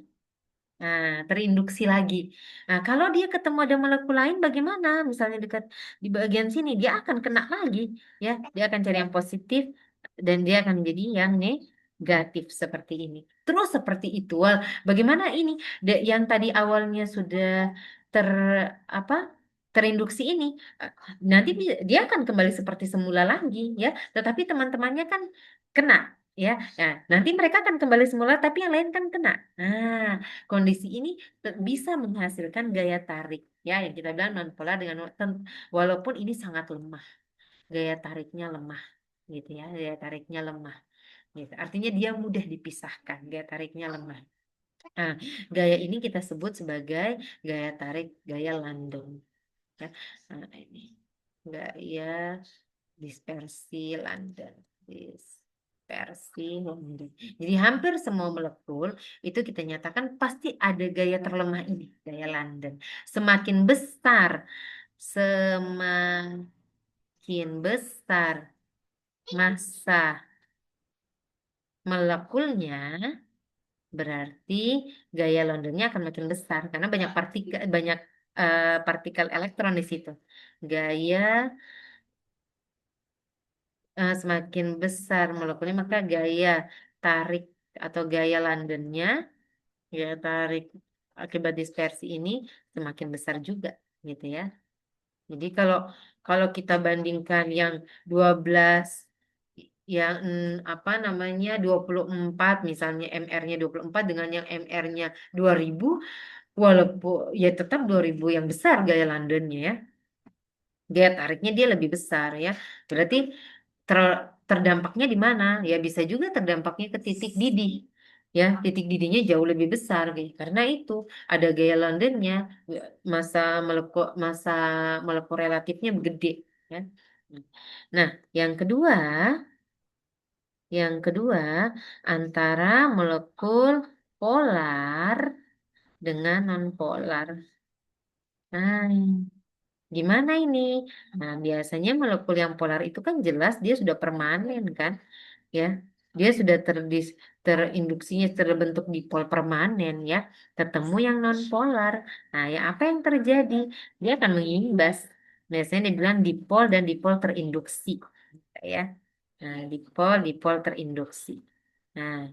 Nah, terinduksi lagi. Nah, kalau dia ketemu ada molekul lain, bagaimana? Misalnya dekat di bagian sini, dia akan kena lagi, ya. Dia akan cari yang positif dan dia akan menjadi yang negatif seperti ini. Terus seperti itu. Bagaimana ini? Yang tadi awalnya sudah ter apa? Terinduksi ini, eh, nanti dia akan kembali seperti semula lagi, ya. Tetapi teman-temannya kan kena, ya. Nah, nanti mereka akan kembali semula, tapi yang lain kan kena. Nah, kondisi ini bisa menghasilkan gaya tarik ya yang kita bilang nonpolar dengan walaupun ini sangat lemah, gaya tariknya lemah gitu ya, gaya tariknya lemah gitu. Artinya dia mudah dipisahkan, gaya tariknya lemah. Nah, gaya ini kita sebut sebagai gaya tarik gaya Landon ya. Nah, ini gaya dispersi London. Dispersi London. Jadi hampir semua molekul itu kita nyatakan pasti ada gaya terlemah ini, gaya London. Semakin besar, semakin besar massa molekulnya, berarti gaya Londonnya akan makin besar karena banyak partikel elektron di situ. Gaya semakin besar molekulnya maka gaya tarik atau gaya Londonnya, gaya tarik akibat dispersi ini semakin besar juga gitu ya. Jadi kalau kalau kita bandingkan yang 12 yang apa namanya 24 misalnya MR-nya 24 dengan yang MR-nya 2000, walaupun ya tetap 2000 yang besar gaya Londonnya ya. Daya tariknya dia lebih besar ya. Berarti terdampaknya di mana? Ya bisa juga terdampaknya ke titik didih. Ya, titik didihnya jauh lebih besar karena itu ada gaya Londonnya, masa molekul relatifnya gede ya. Nah, yang kedua, yang kedua antara molekul polar dengan nonpolar. Nah, gimana ini? Nah, biasanya molekul yang polar itu kan jelas dia sudah permanen kan, ya. Dia sudah terinduksinya terbentuk dipol permanen ya. Ketemu yang nonpolar. Nah, ya apa yang terjadi? Dia akan mengimbas. Biasanya dibilang dipol dan dipol terinduksi, ya. Nah, dipol terinduksi. Nah,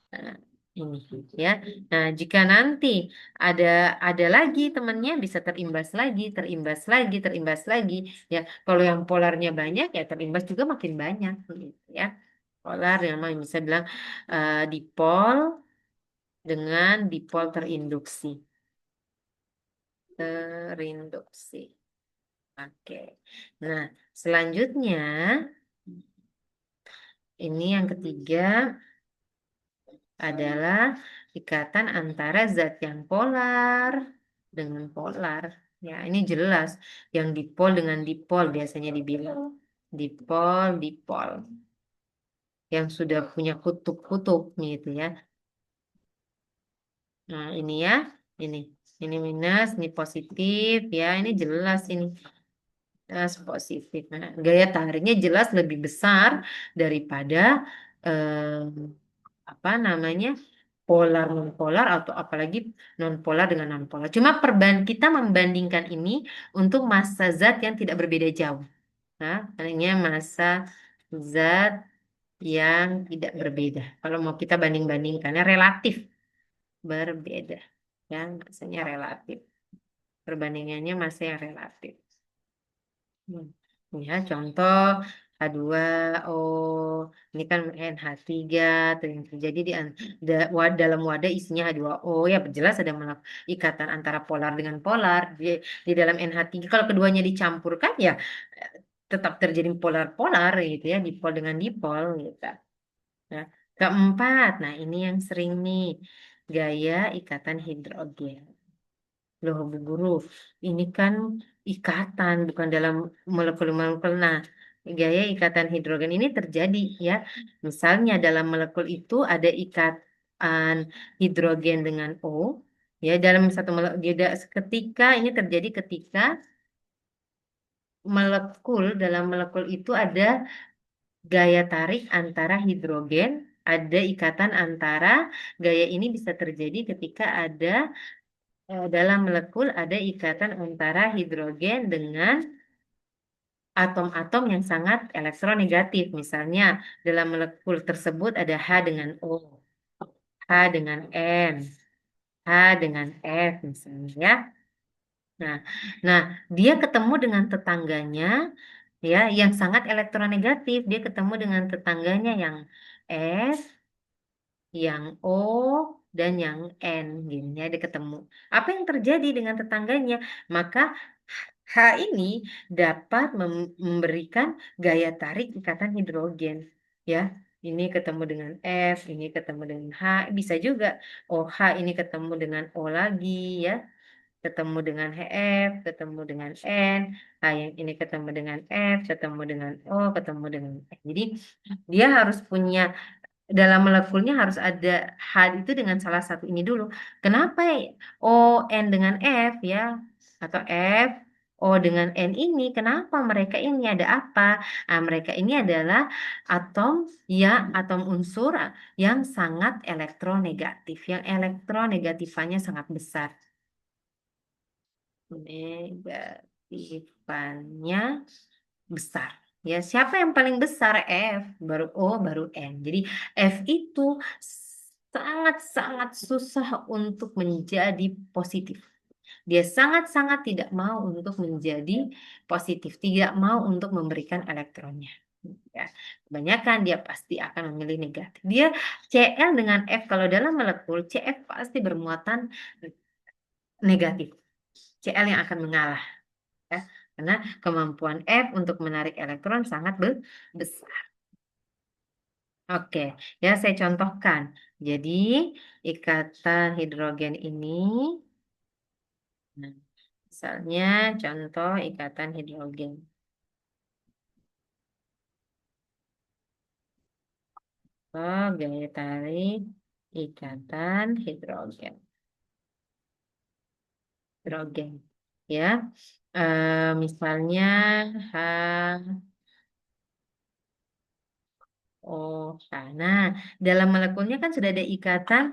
Nah, ini ya. Nah, jika nanti ada ada lagi temannya bisa terimbas lagi, terimbas lagi. Ya, kalau yang polarnya banyak ya terimbas juga makin banyak, gitu ya. Polar yang memang bisa bilang dipol dengan dipol terinduksi, terinduksi. Oke. Nah, selanjutnya ini yang ketiga adalah ikatan antara zat yang polar dengan polar. Ya, ini jelas yang dipol dengan dipol biasanya dibilang. Dipol. Yang sudah punya kutub-kutub gitu ya. Nah, ini ya. Ini. Ini minus, ini positif ya. Ini jelas ini. Jelas positif. Nah, gaya tariknya jelas lebih besar daripada apa namanya polar non polar atau apalagi non polar dengan non polar. Cuma kita membandingkan ini untuk massa zat yang tidak berbeda jauh. Nah, artinya massa zat yang tidak berbeda. Kalau mau kita banding-bandingkannya relatif berbeda. Yang maksanya relatif. Perbandingannya massa yang relatif. Hmm. Ya, contoh H2O, ini kan NH3, yang terjadi dalam wadah isinya H2O, ya jelas ada ikatan antara polar dengan polar. Di dalam NH3, kalau keduanya dicampurkan ya eh, tetap terjadi polar-polar gitu ya, dipol dengan dipol gitu. Nah, keempat, nah ini yang sering nih, gaya ikatan hidrogen. Loh, Bu Guru, ini kan ikatan, bukan dalam molekul-molekul. Nah, gaya ikatan hidrogen ini terjadi ya. Misalnya dalam molekul itu ada ikatan hidrogen dengan O. Ya, dalam satu molekul, ketika ini terjadi ketika dalam molekul itu ada gaya tarik antara hidrogen, ada ikatan antara gaya ini bisa terjadi ketika ada dalam molekul ada ikatan antara hidrogen dengan atom-atom yang sangat elektronegatif. Misalnya, dalam molekul tersebut ada H dengan O, H dengan N, H dengan F misalnya ya. Nah, nah dia ketemu dengan tetangganya ya yang sangat elektronegatif. Dia ketemu dengan tetangganya yang S, yang O, dan yang N. Gini ya, dia ketemu. Apa yang terjadi dengan tetangganya? Maka H ini dapat memberikan gaya tarik ikatan hidrogen. Ya, ini ketemu dengan F, ini ketemu dengan H, bisa juga OH ini ketemu dengan O lagi, ya, ketemu dengan F, ketemu dengan N, H yang ini ketemu dengan F, ketemu dengan O, ketemu dengan F. Jadi dia harus punya dalam molekulnya harus ada H itu dengan salah satu ini dulu. Kenapa O N dengan F ya atau F O dengan N ini? Kenapa mereka ini ada apa? Ah, mereka ini adalah atom atom unsur yang sangat elektronegatif, yang elektronegatifannya sangat besar. Negatifannya besar. Ya, siapa yang paling besar? F, baru O, baru N. Jadi F itu sangat-sangat susah untuk menjadi positif. Dia sangat-sangat tidak mau untuk menjadi positif, tidak mau untuk memberikan elektronnya. Ya, kebanyakan dia pasti akan memilih negatif. Dia Cl dengan F kalau dalam molekul Cf pasti bermuatan negatif. Cl yang akan mengalah ya. Karena kemampuan F untuk menarik elektron sangat besar. Oke, ya saya contohkan. Jadi ikatan hidrogen ini, nah, misalnya contoh ikatan hidrogen. Oh, gaya tarik ikatan hidrogen. hidrogen. Ya, misalnya H O H. Nah, dalam molekulnya kan sudah ada ikatan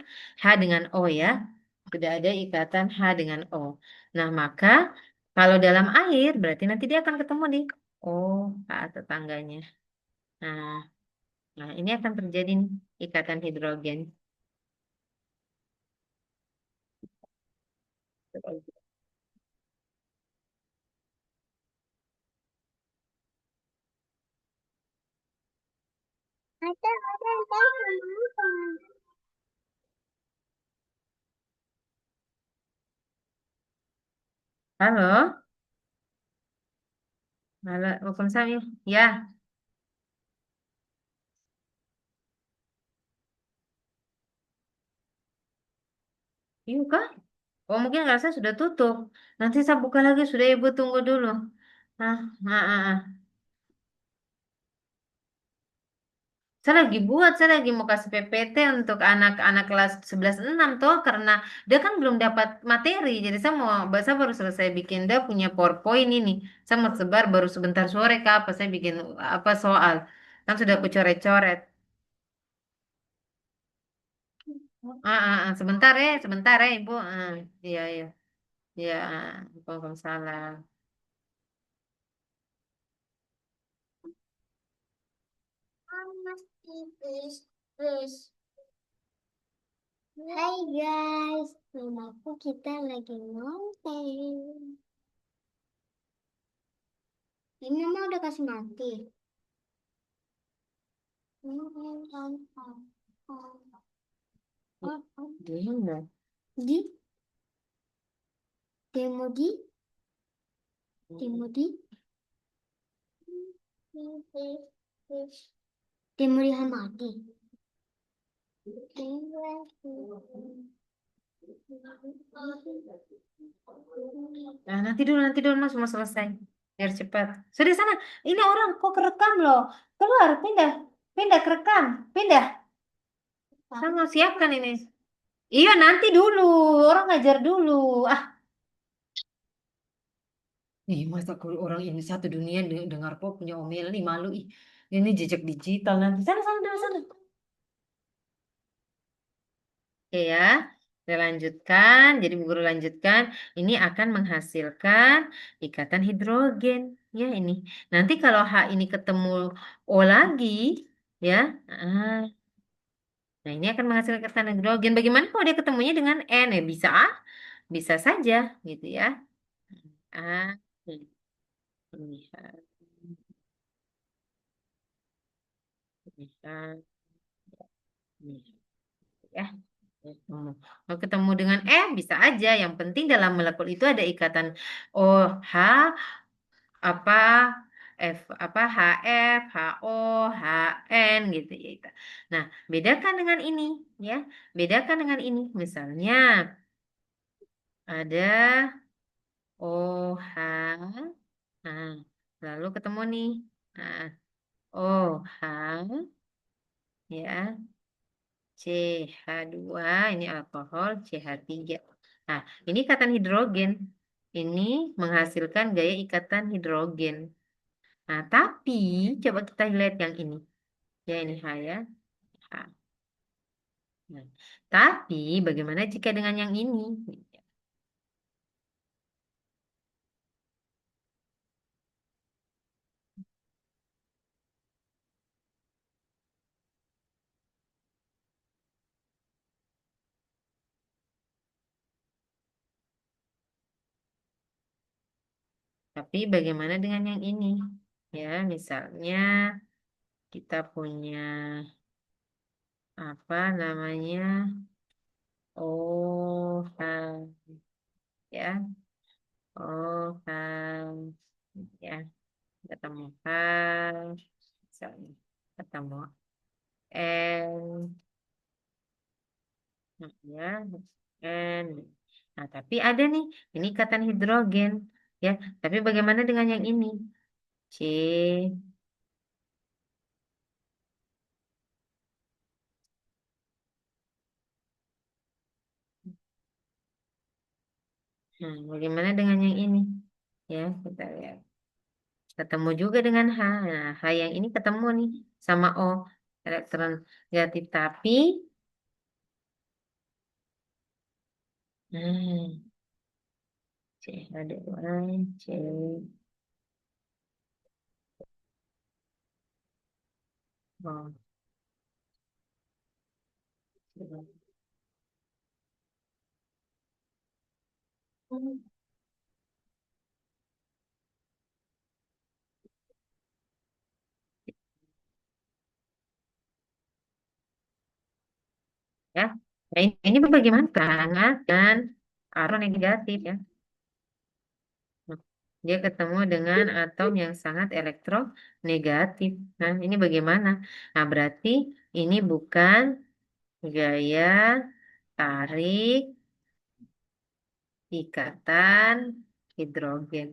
H dengan O ya. Sudah ada ikatan H dengan O. Nah, maka kalau dalam air berarti nanti dia akan ketemu di O, H tetangganya. Nah, nah ini akan terjadi nih, ikatan hidrogen. Halo, halo, Waalaikumsalam. Ya, ya, iya kah? Oh, mungkin nggak saya sudah tutup. Nanti saya buka lagi, sudah Ibu tunggu dulu. Nah, nah, nah, nah. Saya lagi mau kasih PPT untuk anak-anak kelas 11 6 toh, karena dia kan belum dapat materi. Jadi saya baru selesai bikin, dia punya PowerPoint ini. Saya mau sebar baru sebentar sore kak, apa saya bikin apa soal. Kan sudah aku coret-coret. Sebentar ya, Ibu. Iya, iya. Iya, Waalaikumsalam. Hai guys, namaku kita lagi nonton. Ini mama udah kasih mati. Gimana? Di, demo di, demo di, demo di Hamadi. Nah, nanti dulu mas mau selesai. Biar cepat. Sudah sana. Ini orang kok kerekam loh. Keluar, pindah. Pindah kerekam. Pindah. Sama siapkan ini. Iya, nanti dulu. Orang ngajar dulu. Ah, ih, masa kalau orang ini satu dunia dengar kok punya omel nih malu. Ih, ini jejak digital nanti. Sana, sana, sana, sana. Oke ya. Kita lanjutkan. Jadi Bu Guru lanjutkan. Ini akan menghasilkan ikatan hidrogen. Ya ini. Nanti kalau H ini ketemu O lagi, ya. ah, Nah ini akan menghasilkan ikatan hidrogen. Bagaimana kalau dia ketemunya dengan N? Ya bisa bisa saja gitu ya. Ah, lihat, lihat, lihat, ya. Kalau ketemu dengan bisa aja. Yang penting dalam molekul itu ada ikatan OH apa HF, HO, HN gitu ya. Nah, bedakan dengan ini ya. Bedakan dengan ini. Misalnya ada OH. Nah, lalu ketemu nih. Nah, OH ya. CH2 ini alkohol, CH3. Nah, ini ikatan hidrogen. Ini menghasilkan gaya ikatan hidrogen. Nah, tapi coba kita lihat yang ini. Ya, ini H ya. H. Nah, tapi bagaimana jika dengan yang ini? Tapi bagaimana dengan yang ini? Ya, misalnya kita punya apa namanya? Oh, ya. Oh, ya. Ketemu misalnya ketemu N, nah, ya, N. Nah, tapi ada nih, ini ikatan hidrogen, ya. Tapi bagaimana dengan yang ini? C, Nah, bagaimana dengan yang ini? Ya, kita lihat. Ketemu juga dengan H. Nah, H yang ini ketemu nih sama O. Elektron negatif. Tapi, hmm, C ada Y, C. Oh, ya. Nah, ini bagaimana sangat dan arus negatif ya. Dia ketemu dengan atom yang sangat elektronegatif. Nah, ini bagaimana? Nah, berarti ini bukan gaya tarik ikatan hidrogen.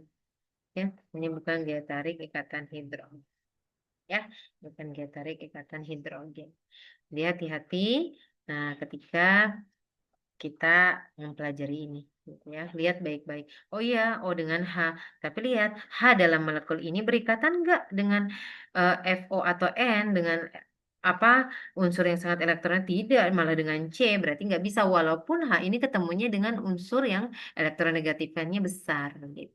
Ya, ini bukan gaya tarik ikatan hidrogen. Ya, bukan gaya tarik ikatan hidrogen. Dia hati-hati. Nah, ketika kita mempelajari ini gitu ya, lihat baik-baik. Oh iya, oh dengan H, tapi lihat H dalam molekul ini berikatan enggak dengan FO atau N dengan apa unsur yang sangat elektronet, tidak, malah dengan C, berarti nggak bisa walaupun H ini ketemunya dengan unsur yang elektronegatifnya besar gitu.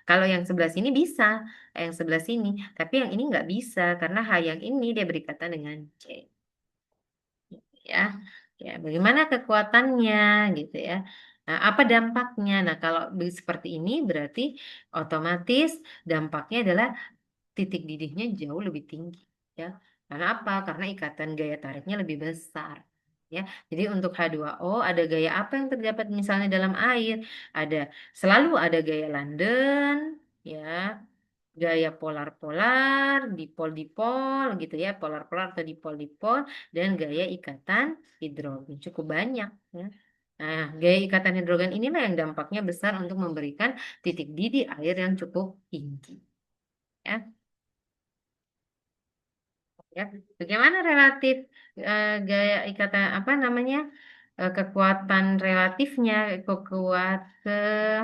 Kalau yang sebelah sini bisa, yang sebelah sini, tapi yang ini nggak bisa karena H yang ini dia berikatan dengan C ya. Ya, bagaimana kekuatannya gitu ya. Nah, apa dampaknya? Nah, kalau seperti ini berarti otomatis dampaknya adalah titik didihnya jauh lebih tinggi ya. Karena apa? Karena ikatan gaya tariknya lebih besar. Ya, jadi untuk H2O ada gaya apa yang terdapat misalnya dalam air? Ada selalu ada gaya London, ya, gaya polar-polar, dipol-dipol gitu ya, polar-polar atau dipol-dipol, dan gaya ikatan hidrogen. Cukup banyak ya. Nah, gaya ikatan hidrogen inilah yang dampaknya besar untuk memberikan titik didih air yang cukup tinggi. Ya, ya. Bagaimana relatif gaya ikatan apa namanya kekuatan relatifnya, kekuatan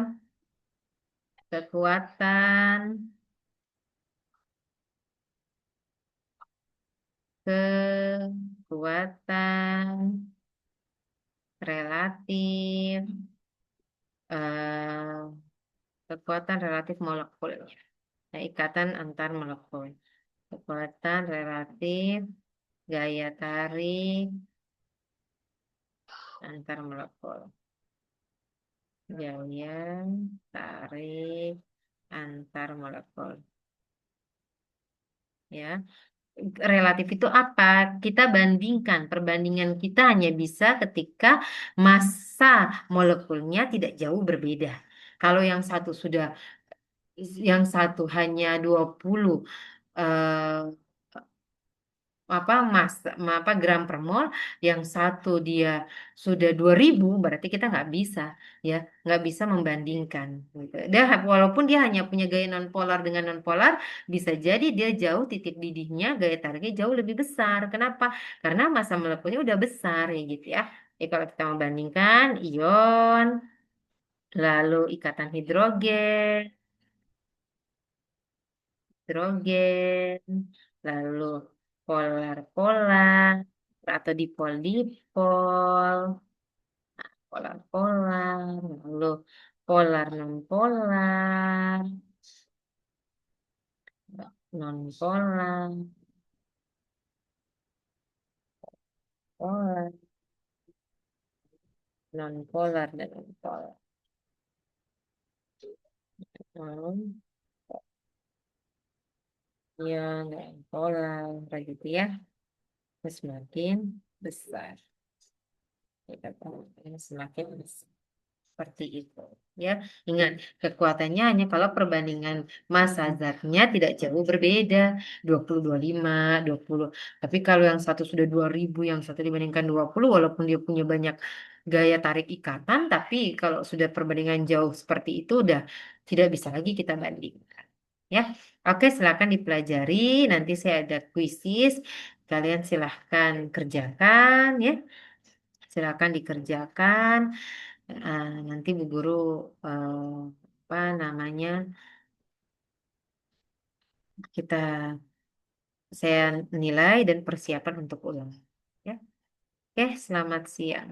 kekuatan relatif eh, kekuatan relatif molekulnya. Nah, ikatan antar molekul. Kekuatan relatif gaya tarik antar molekul. Gaya tarik antar molekul. Ya, relatif itu apa? Kita bandingkan. Perbandingan kita hanya bisa ketika massa molekulnya tidak jauh berbeda. Kalau yang satu hanya 20 eh, apa apa gram per mol, yang satu dia sudah 2000, berarti kita nggak bisa ya, nggak bisa membandingkan gitu. Dia walaupun dia hanya punya gaya nonpolar dengan nonpolar, bisa jadi dia jauh titik didihnya gaya tariknya jauh lebih besar. Kenapa? Karena massa molekulnya udah besar ya gitu ya. Jadi kalau kita membandingkan ion, lalu ikatan hidrogen, lalu polar-polar atau dipol-dipol, polar-polar, lalu polar non-polar, non-polar, polar, non-polar dan non-polar. Hmm, ya, non-polar gitu ya. Terus semakin besar. Kita tahu, semakin besar. Seperti itu. Ya, ingat kekuatannya hanya kalau perbandingan massa zatnya tidak jauh berbeda, 20 25 20. Tapi kalau yang satu sudah 2000, yang satu dibandingkan 20, walaupun dia punya banyak gaya tarik ikatan, tapi kalau sudah perbandingan jauh seperti itu udah tidak bisa lagi kita bandingkan. Ya. Oke, silakan dipelajari. Nanti saya ada kuisis. Kalian silahkan kerjakan ya. Silakan dikerjakan. Nanti Bu Guru apa namanya kita saya nilai dan persiapan untuk ulang. Ya, oke, selamat siang.